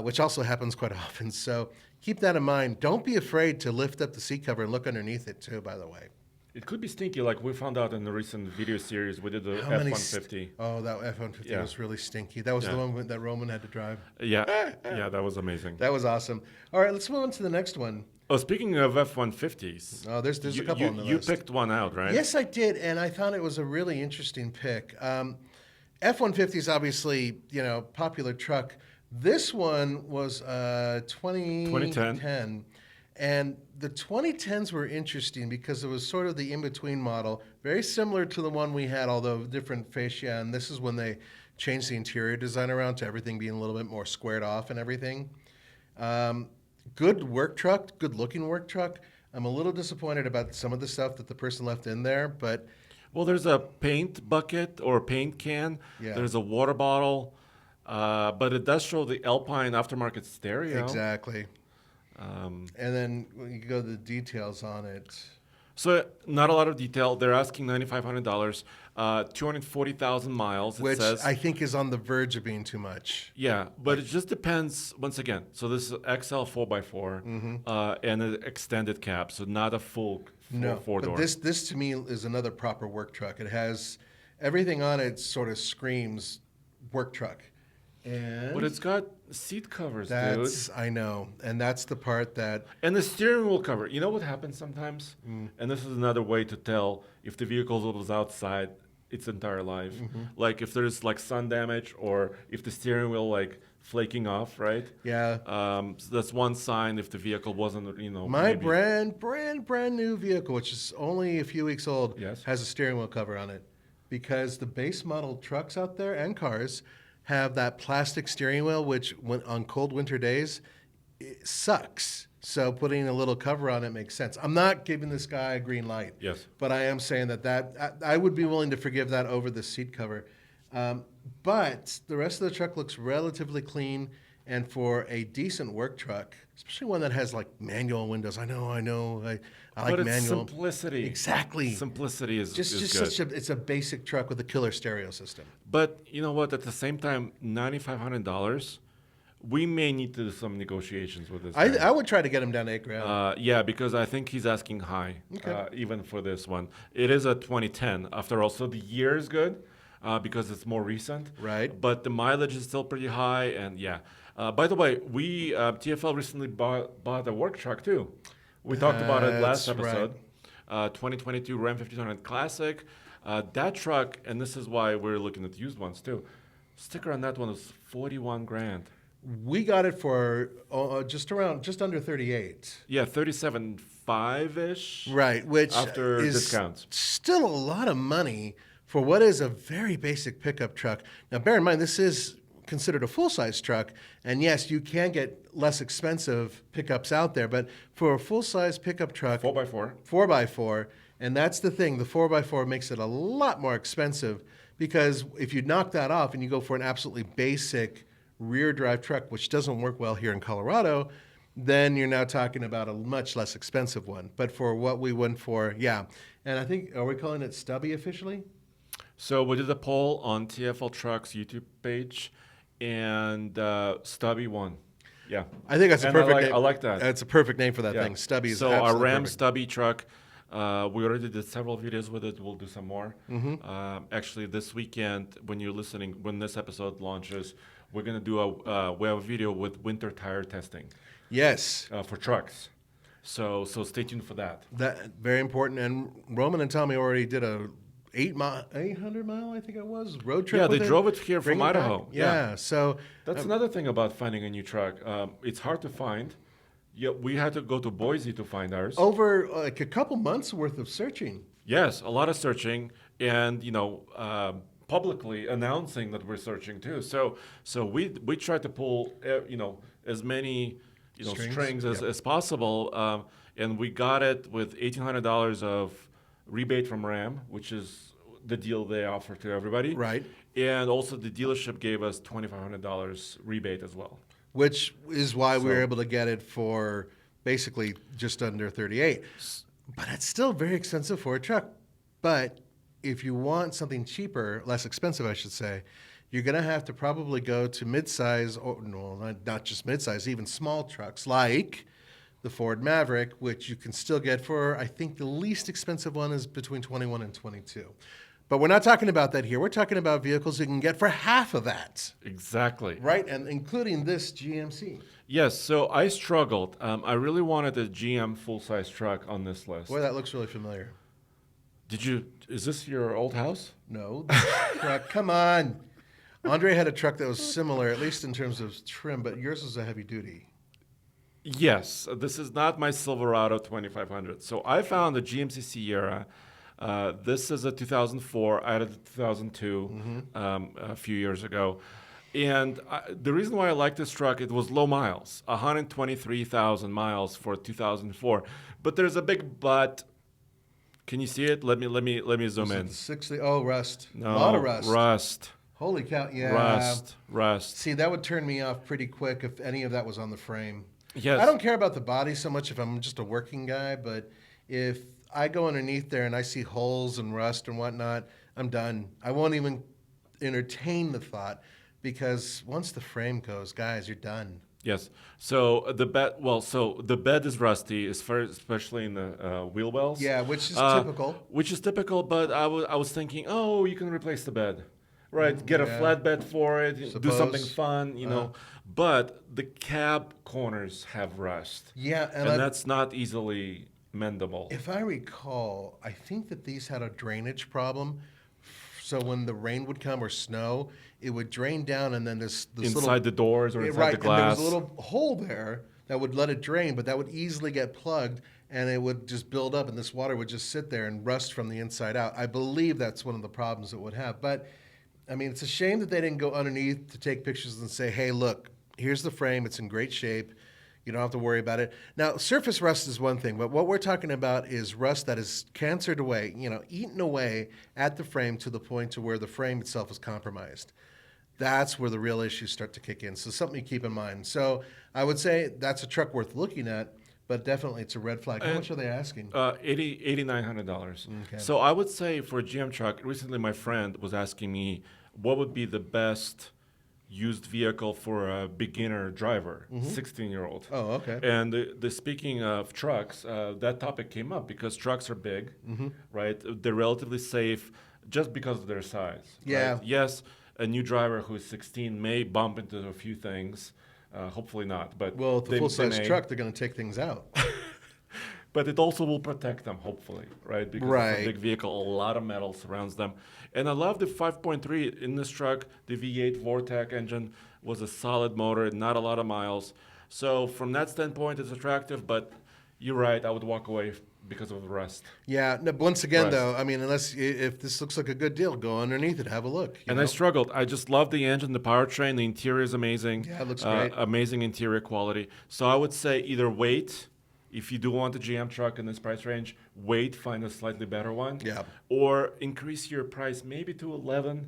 which also happens quite often. So keep that in mind. Don't be afraid to lift up the seat cover and look underneath it too, by the way. It could be stinky, like we found out in the recent video series. We did the How many F-150. Oh, that F-150 Yeah. was really stinky. That was the Yeah. one that Roman had to drive. Yeah, that was amazing. That was awesome. All right, let's move on to the next one. Oh, speaking of F-150s, Oh, there's a couple you, on the you list. picked one out, right? Yes, I did, and I thought it was a really interesting pick. F-150 is obviously, popular truck. This one was 2010. And the 2010s were interesting because it was sort of the in-between model, very similar to the one we had, although different fascia. And this is when they changed the interior design around to everything being a little bit more squared off and everything. Good work truck, good looking work truck. I'm a little disappointed about some of the stuff that the person left in there, but Well, there's a paint bucket or a paint can. Yeah. There's a water bottle, but it does show the Alpine aftermarket stereo. exactly. And then when you go to the details on it. So not a lot of detail. They're asking $9,500, 240,000 miles. It Which says. I think is on the verge of being too much. Yeah, but it just depends. Once again, so this is XL 4x4 and an extended cab, so not a full No, four-door. but this to me is another proper work truck. It has everything on it sort of screams work truck. And But it's got seat covers, that's, dude. I know, and that's the part that, And the steering wheel cover. You know what happens sometimes? Mm. And this is another way to tell if the vehicle was outside its entire life. Mm-hmm. Like if there's like sun damage or if the steering wheel like flaking off, right? yeah, So that's one sign if the vehicle wasn't, my maybe- brand new vehicle, which is only a few weeks old, Yes. has a steering wheel cover on it. Because the base model trucks out there and cars have that plastic steering wheel, which when, on cold winter days, it sucks. So putting a little cover on it makes sense. I'm not giving this guy a green light. Yes. But I am saying that I would be willing to forgive that over the seat cover. But the rest of the truck looks relatively clean. And for a decent work truck, especially one that has like manual windows, I know, I like But it's manual. simplicity. Exactly. Simplicity is Just good. it's a basic truck with a killer stereo system. But you know what? At the same time, $9,500, we may need to do some negotiations with this guy. I would try to get him down to $8,000. Yeah, because I think he's asking high, Okay. even for this one. It is a 2010, after all, so the year is good because it's more recent. Right. But the mileage is still pretty high, and yeah. By the way, we TFL recently bought a work truck too. We talked about it last That's right. episode. 2022 Ram 1500 Classic. That truck, and this is why we're looking at used ones too. Sticker on that one is $41,000. We got it for just under 38. Yeah, 37.5 ish. Right, which After is discounts. still a lot of money for what is a very basic pickup truck. Now, bear in mind, this is considered a full-size truck. And yes, you can get less expensive pickups out there, but for a full-size pickup truck, 4x4. 4x4, and that's the thing, the 4x4 makes it a lot more expensive because if you knock that off and you go for an absolutely basic rear drive truck, which doesn't work well here in Colorado, then you're now talking about a much less expensive one. But for what we went for, yeah. And I think, are we calling it stubby officially? So we did a poll on TFL Trucks YouTube page, and Stubby won. Yeah. I think that's a And perfect name. I like that. That's a perfect name for that Yeah. thing. Stubby is So our absolutely Ram perfect. Stubby truck, we already did several videos with it. We'll do some more. Actually, this weekend, when you're listening, when this episode launches, we're gonna do we have a video with winter tire testing Yes. for trucks. So stay tuned for that. That very important. And Roman and Tommy already did a 800 mile, I think it was, road trip. Yeah, with they it. drove it here Bring from it back. Idaho. Yeah. So That's another thing about finding a new truck. It's hard to find. Yeah, we had to go to Boise to find ours. over like a couple months worth of searching. Yes, a lot of searching, and publicly announcing that we're searching too. So we tried to pull as many strings as possible, and we got it with $1,800 of rebate from Ram, which is the deal they offer to everybody. Right. And also the dealership gave us $2,500 rebate as well. Which is why we were So- able to get it for basically just under 38. But it's still very expensive for a truck. But if you want something cheaper, less expensive, I should say, you're going to have to probably go to midsize, or no, not just midsize, even small trucks like the Ford Maverick, which you can still get for, I think the least expensive one is between 21 and 22. But we're not talking about that here. We're talking about vehicles you can get for half of that, Exactly. right? And including this GMC. Yes, so I struggled. I really wanted a GM full-size truck on this list. Boy, that looks really familiar. Is this your old house? No, this truck. Come on. Andre had a truck that was similar, at least in terms of trim, but yours was a heavy duty. Yes, this is not my Silverado 2500. So I found a GMC Sierra. This is a 2004. I had a 2002 a few years ago. And the reason why I like this truck, it was low miles, 123,000 miles for 2004. But there's a big but. Can you see it? Let me zoom in. 60. Oh, rust. No, A lot of rust. Rust. Holy cow. Yeah. Rust. See, that would turn me off pretty quick if any of that was on the frame. Yes. I don't care about the body so much if I'm just a working guy, but if I go underneath there and I see holes and rust and whatnot, I'm done. I won't even entertain the thought because once the frame goes, guys, you're done. Yes. So the bed is rusty, especially in the wheel wells. Yeah, which is typical. Which is typical, but I was thinking, oh, you can replace the bed, right? Get a yeah. flatbed for it, do Suppose. something fun, But the cab corners have rust. Yeah, and that's not easily mendable. If I recall, I think that these had a drainage problem. So when the rain would come or snow, it would drain down, and then this Inside the doors or inside the and there glass. was a little hole there that would let it drain, but that would easily get plugged, and it would just build up, and this water would just sit there and rust from the inside out. I believe that's one of the problems it would have. But I mean, it's a shame that they didn't go underneath to take pictures and say, "Hey, look, here's the frame. It's in great shape. You don't have to worry about it." Now, surface rust is one thing, but what we're talking about is rust that is cancered away, eaten away at the frame to the point to where the frame itself is compromised. That's where the real issues start to kick in. So something to keep in mind. So I would say that's a truck worth looking at, but definitely it's a red flag. How much are they asking? $8,900. Okay. So I would say for a GM truck, recently my friend was asking me what would be the best used vehicle for a beginner driver, 16-year-old. Oh, okay. And the speaking of trucks, that topic came up because trucks are big, right? They're relatively safe just because of their size. Yeah. Right? Yes, a new driver who's 16 may bump into a few things. Hopefully not, but Well, with the they full-size may. truck, they're going to take things out. But it also will protect them, hopefully, right? Because Right. it's a big vehicle, a lot of metal surrounds them. And I love the 5.3 in this truck. The V8 Vortec engine was a solid motor, not a lot of miles. So from that standpoint, it's attractive. But You're right. I would walk away because of the rust. Yeah. No, once again, Rust. though, I mean, if this looks like a good deal, go underneath it, have a look. You And I know? struggled. I just love the engine, the powertrain. The interior is amazing. Yeah, it looks great. Amazing interior quality. So I would say either wait, if you do want a GM truck in this price range, wait, find a slightly better one. Yeah. Or increase your price maybe to 11,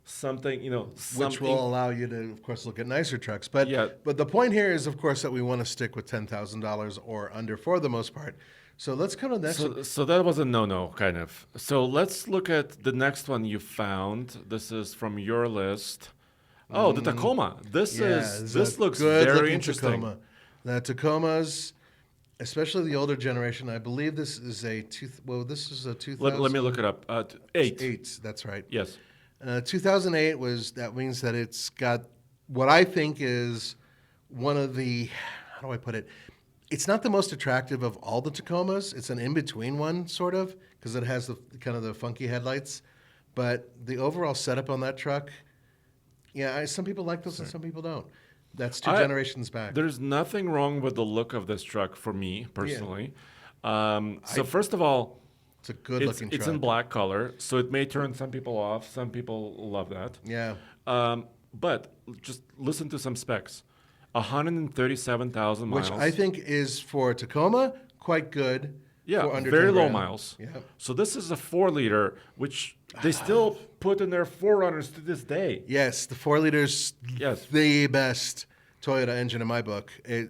something, something. Which will allow you to, of course, look at nicer trucks. But Yeah. but the point here is, of course, that we want to stick with $10,000 or under for the most part. So let's come to the next one. So that was a no-no, kind of. So let's look at the next one you found. This is from your list. Oh, the Tacoma. This looks very good-looking interesting. Tacoma. The Tacomas, especially the older generation, I believe this is a 2000. Let me look it up. 8. Eight, that's right. Yes. 2008 that means that it's got what I think is one of the, how do I put it? It's not the most attractive of all the Tacomas. It's an in-between one, sort of, because it has the kind of the funky headlights. But the overall setup on that truck, yeah, some people like those and some people don't. That's two generations back. There's nothing wrong with the look of this truck for me personally. So first of all, It's a good-looking truck. it's in black color, so it may turn some people off. Some people love that. Yeah. But just listen to some specs. 137,000 miles. Which I think is for Tacoma quite good. Yeah, for under very 10 low grand. miles. Yeah. So this is a 4-liter, which they still put in their 4Runners to this day. Yes, the 4 liters, Yes. the best Toyota engine in my book. That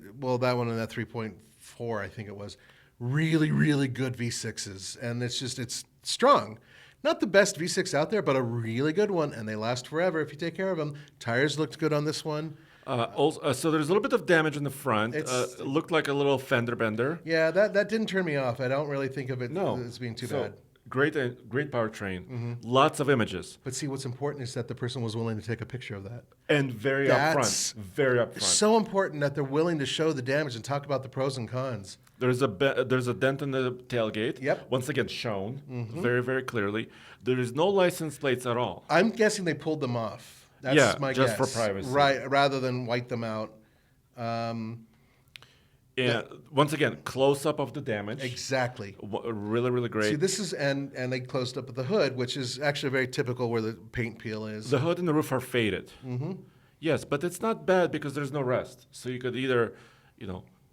one and that 3.4, I think it was. Really, really good V6s. And it's strong. Not the best V6 out there, but a really good one. And they last forever if you take care of them. Tires looked good on this one. So there's a little bit of damage in the front. It looked like a little fender bender. Yeah, that didn't turn me off. I don't really think of it No. as being too So, bad. Great powertrain. Lots of images. But see, what's important is that the person was willing to take a picture of that. And very That's upfront. Very upfront. It's so important that they're willing to show the damage and talk about the pros and cons. There's a dent in the tailgate. Yep. Once again, shown very, very clearly. There is no license plates at all. I'm guessing they pulled them off. That's my just guess. for privacy. Right, rather than white them out. And once again, close up of the damage. Exactly. Really, really great. See, this is, and they closed up the hood, which is actually very typical where the paint peel is. The hood and the roof are faded. Yes, but it's not bad because there's no rust. So you could either,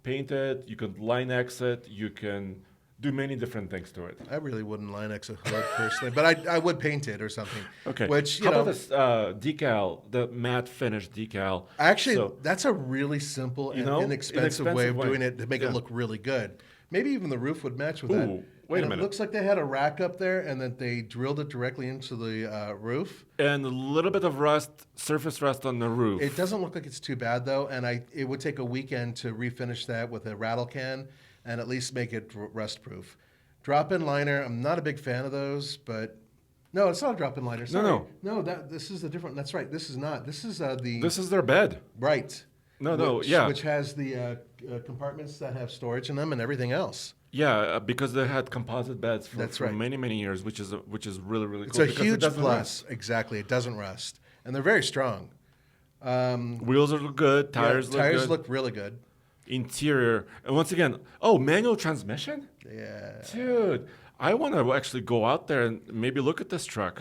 paint it, you could line X it, you can do many different things to it. I really wouldn't line X a hood personally, but I would paint it or something. Okay. Which, How about this decal, the matte finish decal? Actually, that's a really simple and inexpensive way of doing it to make it look really good. Maybe even the roof would match with that. Wait a And minute. It looks like they had a rack up there and that they drilled it directly into the roof. And a little bit of rust, surface rust on the roof. It doesn't look like it's too bad though, and it would take a weekend to refinish that with a rattle can and at least make it rust proof. Drop-in liner, I'm not a big fan of those, but no, it's not a drop-in liner. Sorry. No, this is the different. That's right. This is not. This is This is their bed. right. Which has the compartments that have storage in them and everything else. Yeah, because they had composite beds for right. many, many years, which is really, really It's cool. a because it huge doesn't plus. rust. Exactly, it doesn't rust, and they're very strong. Wheels look good. Tires look good. look really good. Interior, and once again, manual transmission. Yeah. Dude, I want to actually go out there and maybe look at this truck.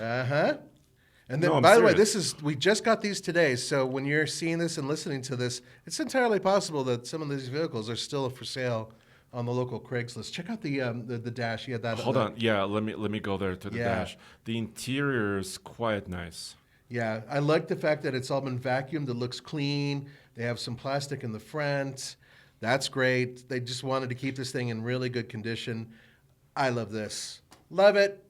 And then, No, I'm by the way, serious. we just got these today. So when you're seeing this and listening to this, it's entirely possible that some of these vehicles are still for sale on the local Craigslist. Check out the dash. Yeah, that. Hold on. Yeah, let me go there to the Yeah. dash. The interior is quite nice. Yeah, I like the fact that it's all been vacuumed. It looks clean. They have some plastic in the front. That's great. They just wanted to keep this thing in really good condition. I love this. Love it.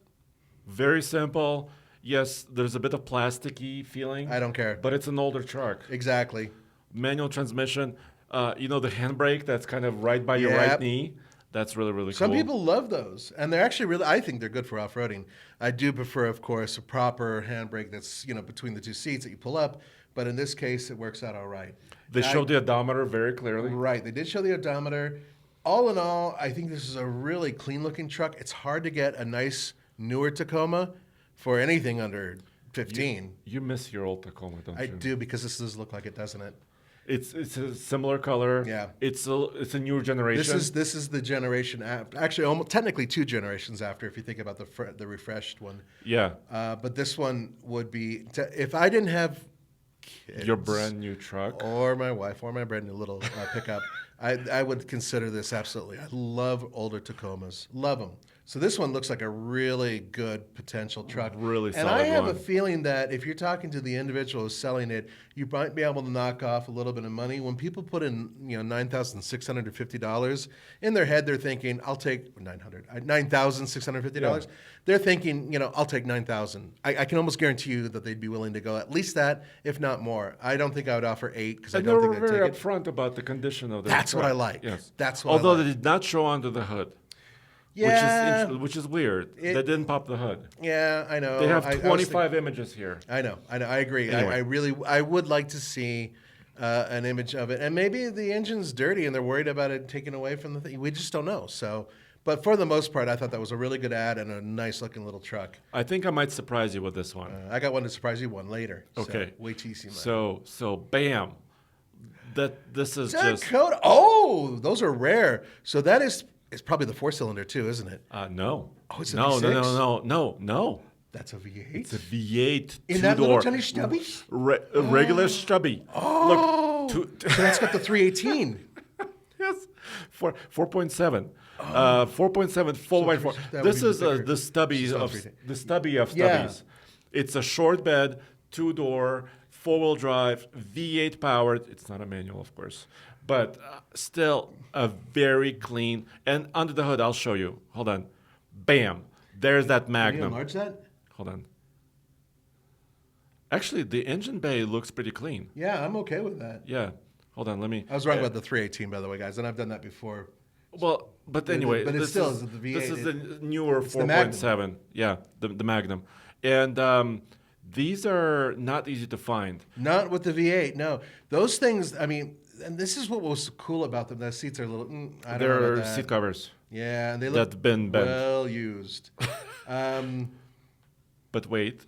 Very simple. Yes, there's a bit of plasticky feeling. I don't care. But it's an older truck. Exactly. Manual transmission. The handbrake that's kind of right by your Yep. right knee. That's really, really Some cool. people love those, and they're actually really. I think they're good for off-roading. I do prefer, of course, a proper handbrake that's between the two seats that you pull up. But in this case, it works out all right. They showed the odometer very clearly. Right, they did show the odometer. All in all, I think this is a really clean-looking truck. It's hard to get a nice newer Tacoma for anything under 15. You miss your old Tacoma, don't you? I do, because this does look like it, doesn't it? It's a similar color. Yeah. It's a newer generation. This is the generation after, actually, almost technically 2 generations after, if you think about the refreshed one. Yeah. But this one would be if I didn't have kids, Your brand new truck. or my wife, or my brand new little pickup, I would consider this absolutely. I love older Tacomas, love them. So this one looks like a really good potential truck. Really and solid I have one. a feeling that if you're talking to the individual who's selling it, you might be able to knock off a little bit of money. When people put in, $9,650 in their head, they're thinking, "I'll take $9,650." Yeah. They're thinking, I'll take 9,000. I can almost guarantee you that they'd be willing to go at least that, if not more. I don't think I would offer 8 because I And they don't were think I'd very take it. upfront about the condition of the That's what truck. I like. Yes. That's what Although I like. they did not show under the hood. Yeah. Which is weird. They didn't pop the hood. Yeah, I know. They have I was 25 images here. I know. I agree. Anyway. I would like to see an image of it, and maybe the engine's dirty and they're worried about it taken away from the thing. We just don't know. So, but for the most part, I thought that was a really good ad and a nice looking little truck. I think I might surprise you with this one. I got one to surprise you one later. Okay. So wait till you see mine. So bam. This is just Dakota. Oh, those are rare. So that is probably the 4-cylinder too, isn't it? no. Oh, it's a no, no, V6? no. That's a V8. It's a V8 In that little two-door. tiny stubby? Regular stubby. Oh, Look, so that's got the 318. yes, 4.7. 4.7 4x4. that This would be is bigger. the stubby Just of 318. the stubby of Yeah. stubbies. It's a short bed, 2-door, 4-wheel drive, V8 powered. It's not a manual, of course, but still a very clean. And under the hood, I'll show you. Hold on. Bam. There's that Can you Magnum. enlarge that? Hold on. Actually, the engine bay looks pretty clean. Yeah, I'm okay with that. Yeah. Hold on. Let me. I was wrong about the 318, by the way, guys, and I've done that before. Well, but anyway, but it this still is is the V8. This is the newer the Magnum. 4.7. Yeah, the Magnum, and these are not easy to find. Not with the V8, no. Those things, I mean, and this is what was cool about them. The seats are a little, I don't know They're about that. seat covers. Yeah, and they look That's been bent. well used. But wait.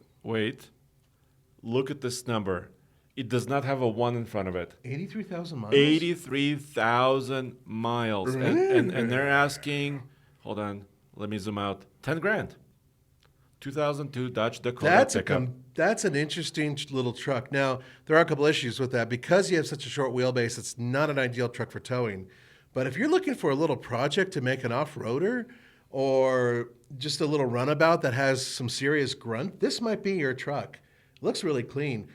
Look at this number. It does not have a 1 in front of it. 83,000 miles? 83,000 miles. And they're asking, hold on, let me zoom out, 10 grand. 2002 Dodge Dakota pickup. That's an interesting little truck. Now, there are a couple issues with that. Because you have such a short wheelbase, it's not an ideal truck for towing. But if you're looking for a little project to make an off-roader or just a little runabout that has some serious grunt, this might be your truck. Looks really clean.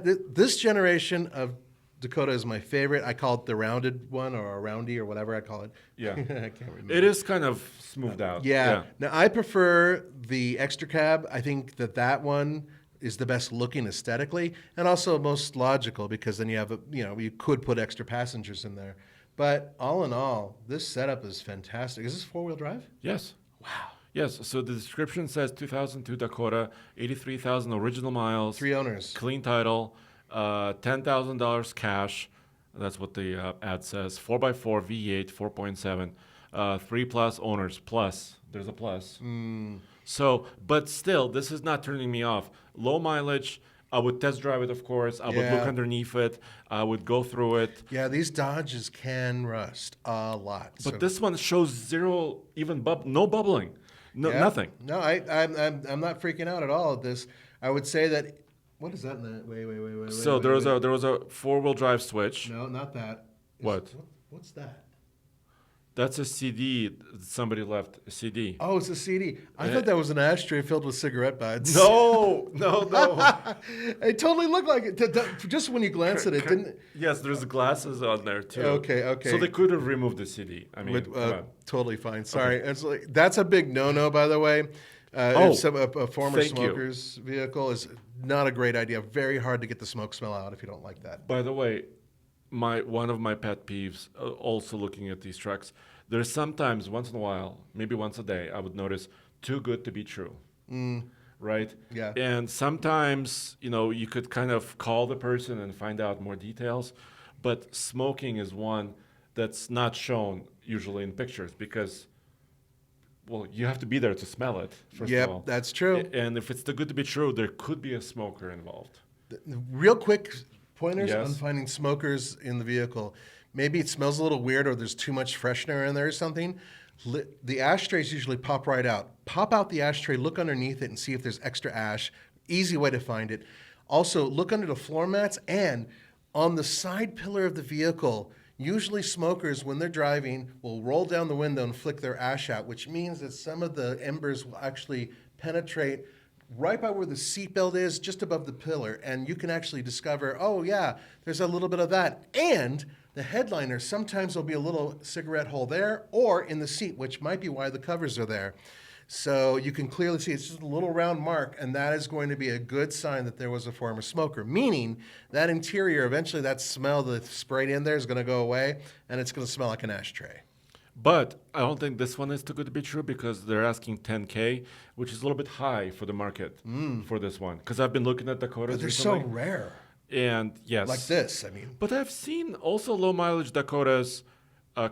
This generation of Dakota is my favorite. I call it the rounded one or a roundy or whatever I call it. Yeah. I can't remember. It is kind of smoothed out. Yeah. Now I prefer the extra cab. I think that one is the best looking aesthetically and also most logical because then you have you could put extra passengers in there. But all in all, this setup is fantastic. Is this 4-wheel drive? Yes. Wow. Yes. So the description says 2002 Dakota, 83,000 original miles. 3 owners. Clean title, $10,000 cash. That's what the ad says. 4x4 V8, 4.7, 3+ owners. Plus, there's a plus. So, but still, this is not turning me off. Low mileage. I would test drive it, of course. I would look underneath it. I would go through it. Yeah, these Dodges can rust a lot. But this one shows zero, even no bubbling, nothing. No, I'm not freaking out at all at this. I would say that. What is that? In the, wait. So there was a 4-wheel drive switch. No, not that. What's that? That's a CD. Somebody left a CD. Oh, it's a CD. I thought that was an ashtray filled with cigarette butts. No. It totally looked like it. Just when you glance at it, didn't. Yes, there's glasses on there too. Okay. So they could have removed the CD. I mean, totally fine. Sorry. It's like, that's a big no-no, by the way. If a former smoker's vehicle is not a great idea. Very hard to get the smoke smell out if you don't like that. By the way, one of my pet peeves, also looking at these trucks, there's sometimes, once in a while, maybe once a day, I would notice, too good to be true. Right? Yeah. And sometimes, you could kind of call the person and find out more details. But smoking is one that's not shown usually in pictures because, well, you have to be there to smell it, first of all. Yep, that's true. And if it's too good to be true, there could be a smoker involved. Real quick pointers Yes. on finding smokers in the vehicle. Maybe it smells a little weird or there's too much freshener in there or something. The ashtrays usually pop right out. Pop out the ashtray, look underneath it, and see if there's extra ash. Easy way to find it. Also, look under the floor mats and on the side pillar of the vehicle. Usually smokers, when they're driving, will roll down the window and flick their ash out, which means that some of the embers will actually penetrate right by where the seatbelt is, just above the pillar. And you can actually discover, oh yeah, there's a little bit of that. And the headliner, sometimes there'll be a little cigarette hole there or in the seat, which might be why the covers are there. So you can clearly see it's just a little round mark, and that is going to be a good sign that there was a former smoker, meaning that interior, eventually that smell that's sprayed in there is going to go away, and it's going to smell like an ashtray. But I don't think this one is too good to be true because they're asking 10K, which is a little bit high for the market for this one. Because I've been looking at Dakotas But they're recently. so rare. And yes. Like this, I mean. But I've seen also low mileage Dakotas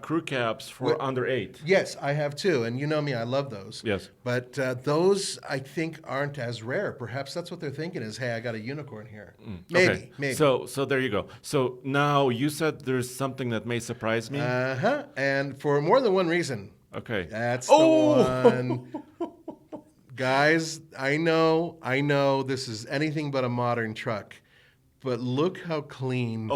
crew cabs for under 8. Yes, I have too, and you know me, I love those. Yes. But those, I think, aren't as rare. Perhaps that's what they're thinking is, hey, I got a unicorn here. Maybe, Okay. maybe. So there you go. So now you said there's something that may surprise me. Uh-huh, and for more than one reason. Okay. That's the one. Guys, I know this is anything but a modern truck, but look how clean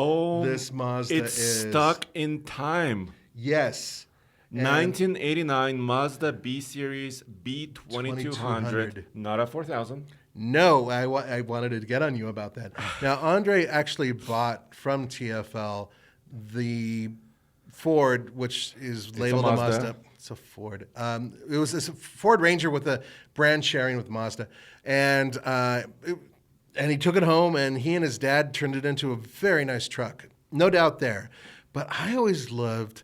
this Mazda it's is. stuck in time. Yes. And 1989 Mazda B Series B2200, not a 4000. no, I wanted to get on you about that. Now, Andre actually bought from TFL the Ford, which is labeled a Mazda. It's a Ford. It was a Ford Ranger with a brand sharing with Mazda. And he took it home, and he and his dad turned it into a very nice truck. No doubt there. But I always loved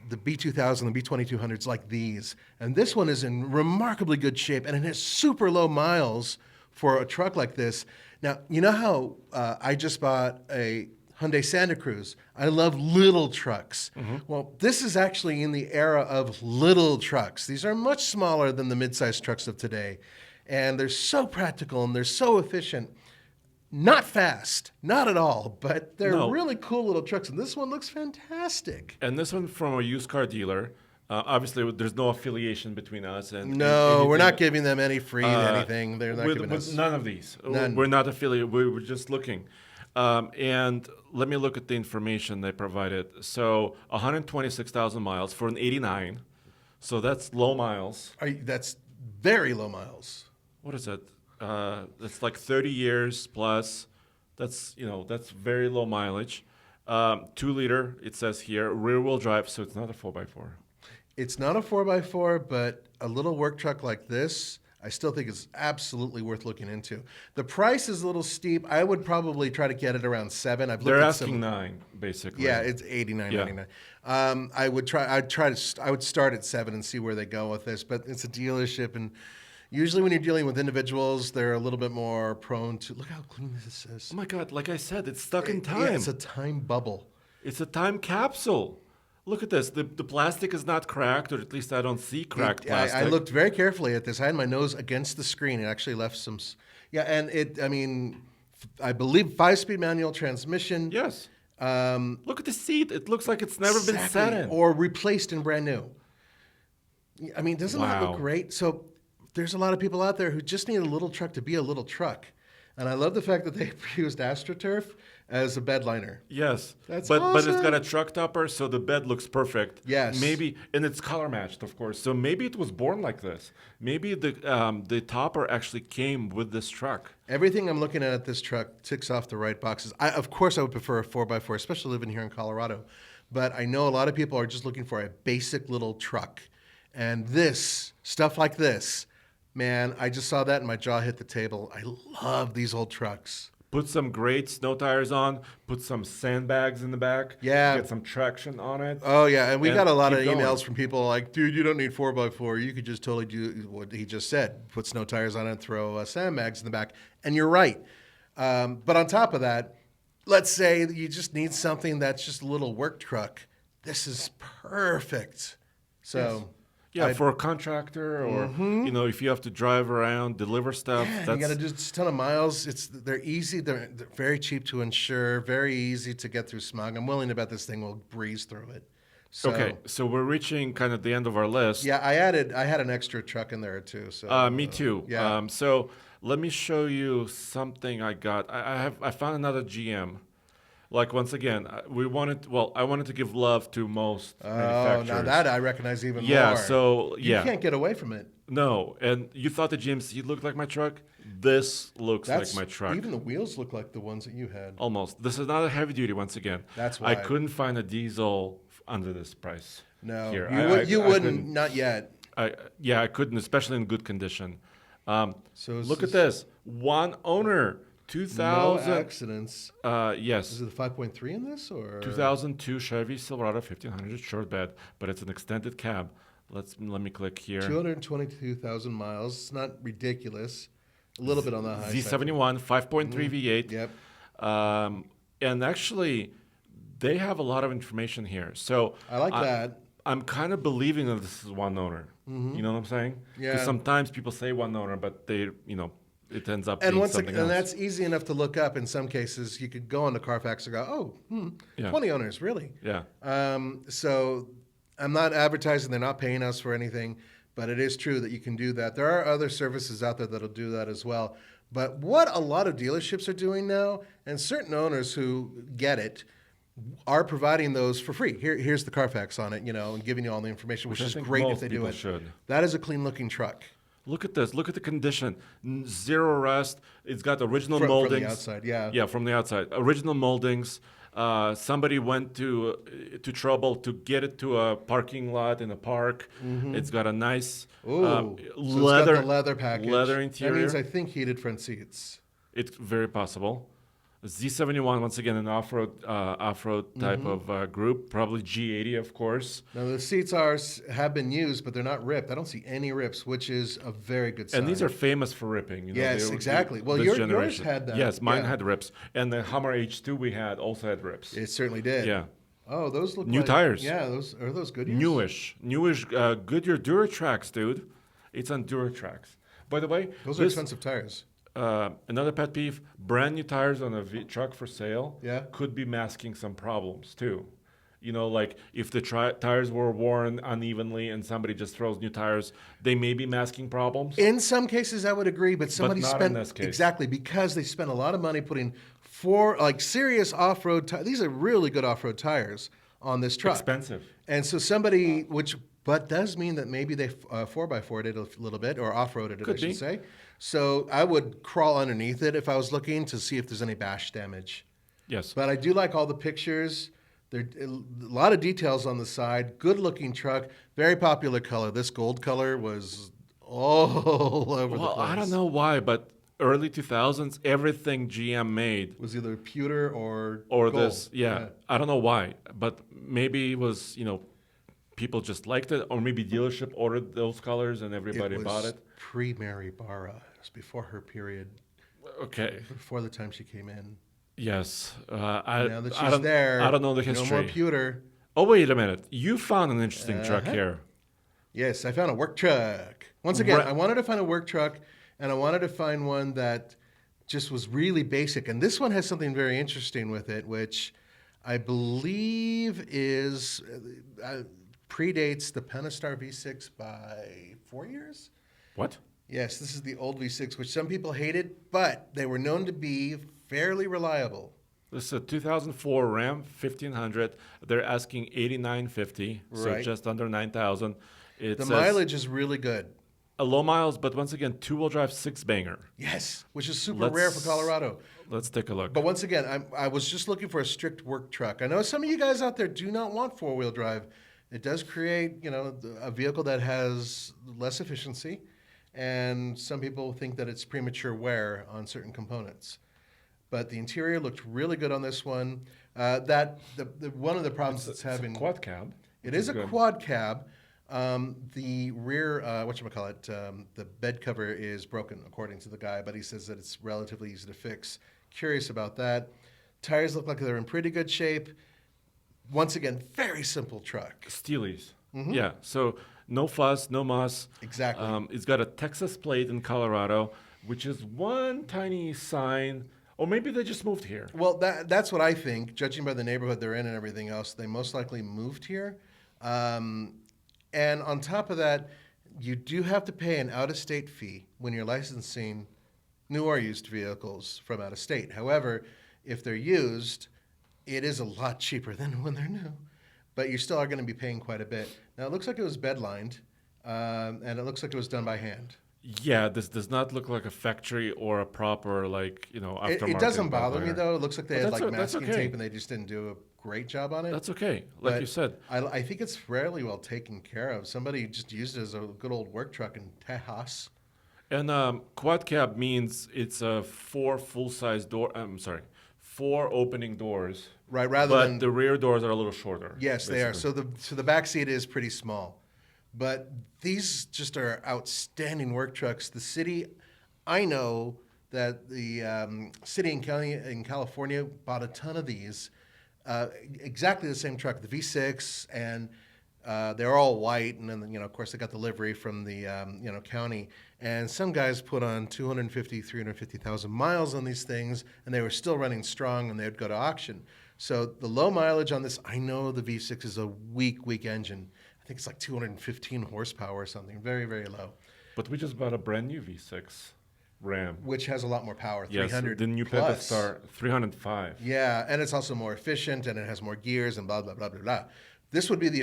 the B2000, the B2200s like these. And this one is in remarkably good shape, and it has super low miles for a truck like this. Now, you know how I just bought a Hyundai Santa Cruz. I love little trucks. Well, this is actually in the era of little trucks. These are much smaller than the mid-sized trucks of today. And they're so practical and they're so efficient. Not fast, not at all, but they're really cool little trucks. And this one looks fantastic. And this one from a used car dealer. Obviously, there's no affiliation between us. And No, we're not giving them any free anything. They're not giving us. none of these. None. We're not affiliated. We were just looking. And let me look at the information they provided. So 126,000 miles for an 89. So that's low miles. That's very low miles. What is it? It's like 30 years plus. That's very low mileage. 2-liter, it says here, rear-wheel drive, so it's not a 4x4. It's not a 4x4, but a little work truck like this, I still think is absolutely worth looking into. The price is a little steep. I would probably try to get it around 7. They're asking 9, basically. Yeah, it's $89.99. I would start at 7 and see where they go with this, but it's a dealership, and usually when you're dealing with individuals, they're a little bit more prone to, look how clean this is. Oh my God, like I said, it's stuck in time. Yeah, it's a time bubble. It's a time capsule. Look at this. The plastic is not cracked, or at least I don't see cracked plastic. I looked very carefully at this. I had my nose against the screen. It actually left some... Yeah, and I believe 5-speed manual transmission. Yes. Look at the seat. It looks like it's never been sat in. Or replaced and brand new. I mean, doesn't that look Wow. great? So there's a lot of people out there who just need a little truck to be a little truck. And I love the fact that they used AstroTurf as a bed liner. Yes, That's but it's awesome. got a truck topper, so the bed looks perfect. Yes. Maybe, and it's color matched, of course. So maybe it was born like this. Maybe the topper actually came with this truck. Everything I'm looking at this truck ticks off the right boxes. Of course, I would prefer a 4x4, especially living here in Colorado. But I know a lot of people are just looking for a basic little truck. And stuff like this, man, I just saw that and my jaw hit the table. I love these old trucks. Put some great snow tires on. Put some sandbags in the back. Yeah. Get some traction on it. Oh, yeah. And we got a lot of keep going. emails from people like, dude, you don't need 4x4. You could just totally do what he just said. Put snow tires on it and throw sandbags in the back. And you're right. But on top of that, let's say that you just need something that's just a little work truck. This is perfect. So... Yeah, for a contractor or, if you have to drive around, deliver stuff. Yeah, you got to do just a ton of miles. They're easy. They're very cheap to insure. Very easy to get through smog. I'm willing to bet this thing will breeze through it. So, Okay, so we're reaching kind of the end of our list. yeah, I had an extra truck in there too. So Me too. yeah. So let me show you something I got. I found another GM. Like once again, I wanted to give love to most Oh, manufacturers. now that I recognize even Yeah, more. so You yeah. can't get away from it. No, and you thought the GMC looked like my truck? This looks That's like my truck. even the wheels look like the ones that you had. Almost. This is not a heavy duty once again. That's I why. couldn't find a diesel under this price. No, Here. you I wouldn't. couldn't. Not yet. I couldn't, especially in good condition. So is Look at this- this. One owner, No 2000. accidents. Yes. Is it the 5.3 in this or 2002 Chevy Silverado 1500 short bed, but it's an extended cab. Let me click here. 222,000 miles? It's not ridiculous. A little bit on the high side. Z71 5.3 V8. Yep. And actually, they have a lot of information here. So I like that. I'm kind of believing that this is one owner. You know what I'm saying? Yeah. Because sometimes people say one owner, but it ends up And being once something again, and else. that's easy enough to look up. In some cases, you could go onto Carfax and go, Yeah. 20 owners, really? Yeah. So I'm not advertising. They're not paying us for anything, but it is true that you can do that. There are other services out there that'll do that as well. But what a lot of dealerships are doing now, and certain owners who get it, are providing those for free. Here's the Carfax on it, and giving you all the information, which I is think great if most they do people it. should. That is a clean-looking truck Look at this. Look at the condition. Zero rust. It's got original from moldings. the outside. Yeah. Yeah, from the outside. Original moldings. Somebody went to trouble to get it to a parking lot in a park. It's got a nice Ooh, so leather it's got the leather package. leather interior. That means I think heated front seats. It's very possible. Z71 once again an off-road type of group. Probably G80 of course. Now the seats have been used, but they're not ripped. I don't see any rips, which is a very good sign. And these are famous for ripping. Yes, exactly. Well, this yours generation. had that. Yes, mine Yeah. had rips, and the Hummer H2 we had also had rips. It certainly did. Yeah. Oh, those look New like, tires. Yeah, those are those Goodyears? Newish Goodyear Duratrax, dude. It's on Duratrax. By the way, Those are expensive tires. Another pet peeve: brand new tires on a truck for sale. Yeah. Could be masking some problems too. Like if the tires were worn unevenly and somebody just throws new tires, they may be masking problems. In some cases, I would agree, but somebody not spent in this case. exactly because they spent a lot of money putting serious off-road tires. These are really good off-road tires on this truck. Expensive. And so but does mean that maybe they 4x4'd it a little bit or off-roaded it, Could I should be. say. So I would crawl underneath it if I was looking to see if there's any bash damage. Yes. But I do like all the pictures. There a lot of details on the side. Good-looking truck. Very popular color. This gold color was all over the Well, place. I don't know why, but early 2000s, everything GM made It was either pewter or gold. this, yeah, I don't know why, but maybe it was, people just liked it, or maybe dealership ordered those colors and everybody bought it. Pre-Mary Barra. It was before her period, Okay. before the time she came in. Yes. Now that I she's don't, there, I don't know the no history. more pewter. Oh, wait a minute. You found an interesting truck here. Yes, I found a work truck. Once again, Right. I wanted to find a work truck, and I wanted to find one that just was really basic. And this one has something very interesting with it, which I believe predates the Pentastar V6 by 4 years. What? Yes, this is the old V6, which some people hated, but they were known to be fairly reliable. This is a 2004 Ram 1500. They're asking $89.50, so Right. just under 9,000. It The says mileage is really good. a low miles, but once again, two-wheel drive six-banger. Yes, which is super rare for Colorado. Let's take a look. But once again, I was just looking for a strict work truck. I know some of you guys out there do not want four-wheel drive. It does create, a vehicle that has less efficiency, and some people think that it's premature wear on certain components. But the interior looked really good on this one. One of the problems it's having. a quad cab. It is a quad cab. The rear, the bed cover is broken, according to the guy, but he says that it's relatively easy to fix. Curious about that. Tires look like they're in pretty good shape. Once again, very simple truck. Steelies. Mm-hmm. Yeah. So No fuss, no muss. Exactly. It's got a Texas plate in Colorado, which is one tiny sign. Or maybe they just moved here. Well, that's what I think. Judging by the neighborhood they're in and everything else, they most likely moved here. Um, and on top of that, you do have to pay an out-of-state fee when you're licensing new or used vehicles from out of state. However, if they're used, it is a lot cheaper than when they're new, but you still are going to be paying quite a bit. Now, it looks like it was bed lined, and it looks like it was done by hand. Yeah, this does not look like a factory or a proper, aftermarket. It doesn't bother me hire. though. It looks like they But had that's masking okay. tape and they just didn't do a great job on it. That's okay. Like But you said. I think it's fairly well taken care of. Somebody just used it as a good old work truck in Tejas. And quad cab means it's a four full-size door. I'm sorry, four opening doors. Right, rather But than the rear doors are a little shorter. yes, they are. basically. So the back seat is pretty small, but these just are outstanding work trucks. The city, I know that the city and county in California bought a ton of these, exactly the same truck, the V6, and they're all white, and then of course they got the livery from the county. And some guys put on 350,000 miles on these things, and they were still running strong, and they would go to auction. So the low mileage on this, I know the V6 is a weak engine. I think it's like 215 horsepower or something, very, very low, But we just bought a brand new V6 Ram. which has a lot more power, Yes, 300 the new plus. Star 305. Yeah, and it's also more efficient, and it has more gears, and blah blah blah blah blah. This would be the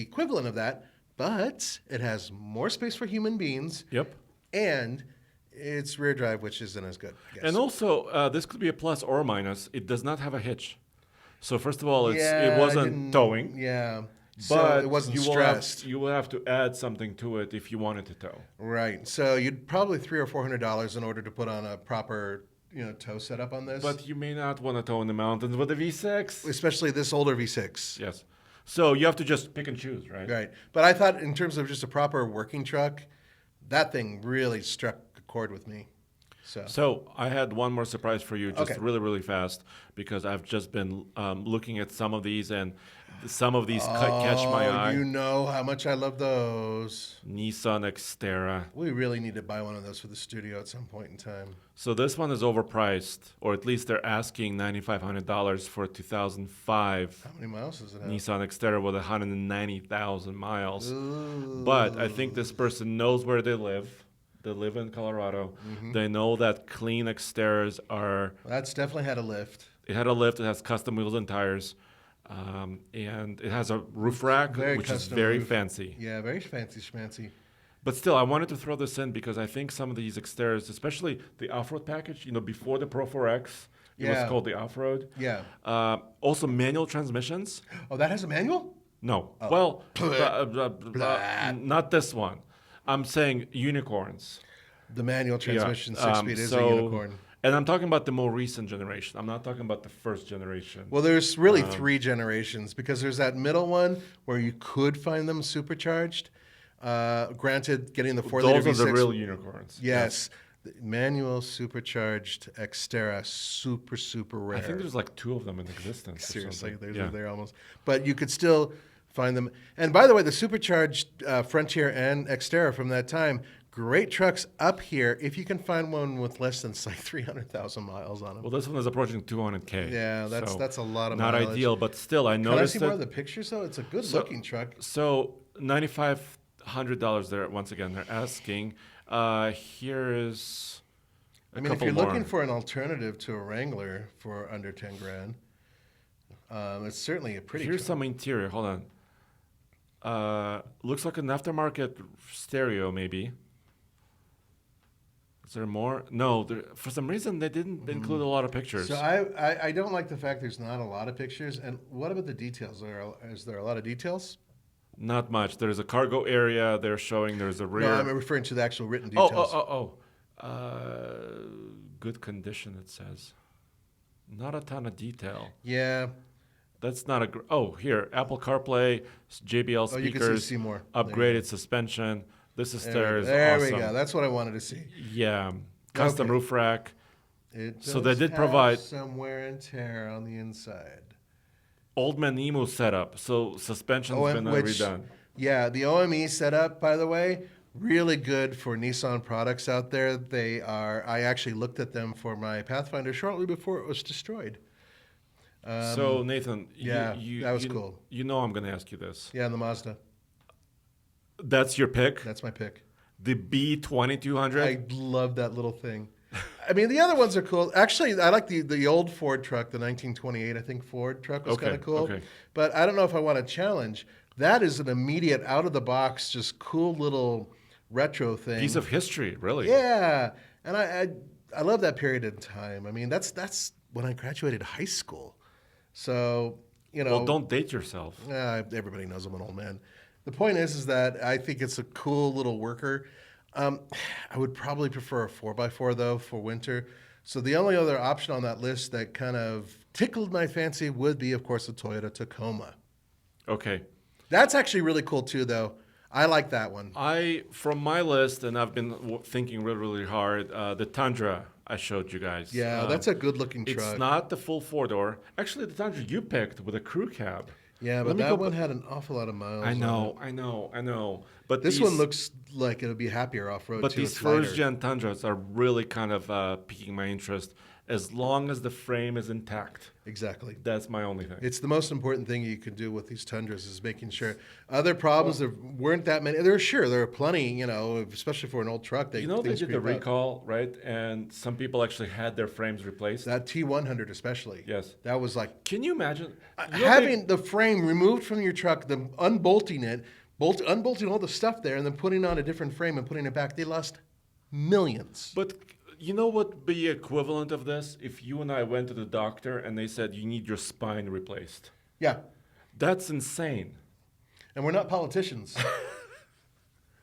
equivalent of that, but it has more space for human beings, Yep. and it's rear drive, which isn't as good, I guess. And also, this could be a plus or a minus. It does not have a hitch. So first of all, yeah, it I wasn't didn't- towing. Yeah, so But it wasn't you stressed. you will have to add something to it if you wanted to tow. Right. So you'd probably $300 or $400 in order to put on a proper tow setup on this. But you may not want to tow in the mountains with a V6. especially this older V6. Yes. So you have to just pick and choose, right? Right. But I thought in terms of just a proper working truck, that thing really struck a chord with me. So I had one more surprise for you, just Okay. really, really fast, because I've just been looking at some of these, and some of these catch my eye. You know how much I love those. Nissan Xterra. We really need to buy one of those for the studio at some point in time. So this one is overpriced, or at least they're asking $9,500 for a 2005 How many miles does it have? Nissan Xterra with 190,000 miles. Ooh. But I think this person knows where they live. They live in Colorado. Mm-hmm. They know that clean Xterras are. That's definitely had a lift. It had a lift. It has custom wheels and tires, and it has a roof rack, Very which is custom very roof. fancy. Yeah, very fancy schmancy. But still, I wanted to throw this in because I think some of these Xterras, especially the off-road package, before the Pro 4X, it was Yeah. called the off-road. Yeah. Also, manual transmissions. Oh, that has a manual? No. Oh. Well, Blah. not this one. I'm saying unicorns. The manual transmission, Yeah, 6-speed, is a so- unicorn. And I'm talking about the more recent generation. I'm not talking about the first generation. Well, there's really 3 generations because there's that middle one where you could find them supercharged. Granted, getting the 4-liter Those are V6. the real unicorns. Yes. The manual supercharged Xterra, super rare. I think there's like 2 of them in existence. or Seriously, something. they're almost. But you could still find them. And by the way, the supercharged Frontier and Xterra from that time, great trucks up here if you can find one with less than like 300,000 miles on them. Well, this one is approaching 200K. Yeah, that's a lot of not mileage. ideal, but still, I Can I noticed see more it. of the pictures though? It's a good looking truck. So $9,500 there. Once again, they're asking. Here is. I mean, if you're looking for an alternative to a Wrangler for under 10 grand, it's certainly a pretty. Here's some interior. Hold on. Looks like an aftermarket stereo, maybe. Is there more? No. For some reason, they didn't include a lot of pictures. So I don't like the fact there's not a lot of pictures. And what about the details? Is there a lot of details? Not much. There's a cargo area. They're showing there's a rear. No, I'm referring to the actual written Oh, details. good condition, it says. Not a ton of detail. Yeah. That's not a. Here, Apple CarPlay, JBL speakers, Oh, you can see more. upgraded suspension. This is there There awesome. we go. That's what I wanted to see. Yeah, custom Okay. roof rack. It So they does did have provide- some wear and tear on the inside. Old man Emu setup. So suspension's been redone. Yeah, the OME setup, by the way, really good for Nissan products out there. They are. I actually looked at them for my Pathfinder shortly before it was destroyed. So Nathan, Yeah, that was you cool. you know I'm going to ask you this. Yeah, the Mazda. That's your pick, That's my pick. the B2200. I love that little thing. I mean, the other ones are cool. Actually, I like the old Ford truck, the 1928, I think Ford truck was Okay, kind of cool. okay. But I don't know if I want to challenge. That is an immediate, out of the box, just cool little retro thing. Piece of history, really. Yeah, and I love that period in time. I mean, that's when I graduated high school. So Well, don't date yourself. everybody knows I'm an old man. The point is that I think it's a cool little worker. I would probably prefer a 4x4 though for winter. So the only other option on that list that kind of tickled my fancy would be, of course, the Toyota Tacoma. Okay. That's actually really cool too, though. I like that one. From my list, and I've been thinking really, really hard, the Tundra I showed you guys. Yeah, that's a good-looking truck. It's not the full four-door. Actually, the Tundra you picked with a crew cab. Yeah, but that one had an awful lot of miles. I know. But This one looks like it'll be happier off-road, But too. these It's lighter. first-gen Tundras are really kind of piquing my interest as long as the frame is intact. Exactly. That's my only thing. It's the most important thing you can do with these Tundras is making sure. Other problems, there weren't that many. There are plenty, especially for an old truck. They did the recall, right? And some people actually had their frames replaced. That T100 especially. Yes. That was like Can you imagine? having the frame removed from your truck, unbolting it, unbolting all the stuff there, and then putting on a different frame and putting it back. They lost millions. But you know what would be equivalent of this? If you and I went to the doctor and they said you need your spine replaced. Yeah. That's insane. And we're not politicians.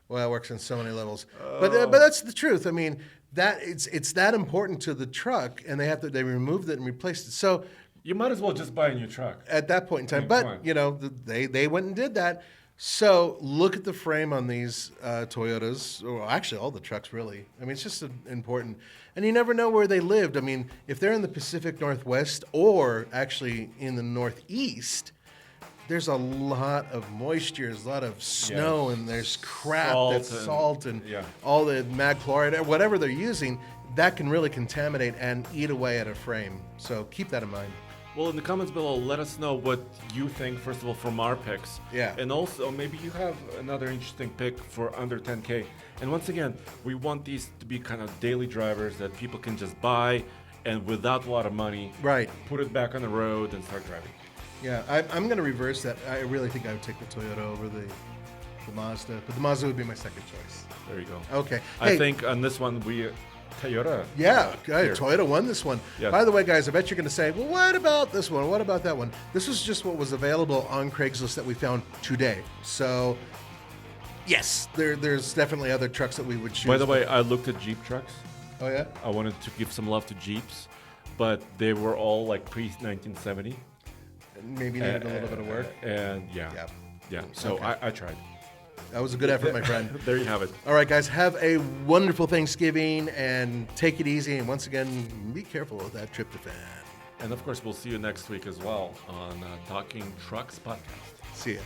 Well, it works on so many levels. But that's the truth. I mean, that it's that important to the truck, and they removed it and replaced it. So You might as well just buy a new truck. at that point in time, I mean, come but they went and did that. So look at the frame on these Toyotas, or actually all the trucks, really. I mean, it's just important. And you never know where they lived. I mean, if they're in the Pacific Northwest or actually in the Northeast, there's a lot of moisture, there's a lot of snow, and there's crap that's salt and all the mag chloride, or whatever they're using, that can really contaminate and eat away at a frame. So keep that in mind. Well, in the comments below, let us know what you think, first of all, from our picks. Yeah. And also, maybe you have another interesting pick for under 10K. And once again, we want these to be kind of daily drivers that people can just buy and without a lot of money, Right. put it back on the road and start driving. Yeah, I'm going to reverse that. I really think I would take the Toyota over the Mazda, but the Mazda would be my second choice. There you go. Okay. I Hey, think on this one, Toyota. Yeah, here. Toyota won this one. Yes. By the way, guys, I bet you're going to say, well, what about this one? What about that one? This was just what was available on Craigslist that we found today. So, yes, there's definitely other trucks that we would choose. By the way, I looked at Jeep trucks. Oh, yeah? I wanted to give some love to Jeeps, but they were all like pre-1970. Maybe needed a little bit of work. And yeah. So Okay. I tried. That was a good effort, my friend. There you have it. All right, guys, have a wonderful Thanksgiving and take it easy. And once again, be careful with that tryptophan. And of course, we'll see you next week as well on Talking Trucks podcast. See ya.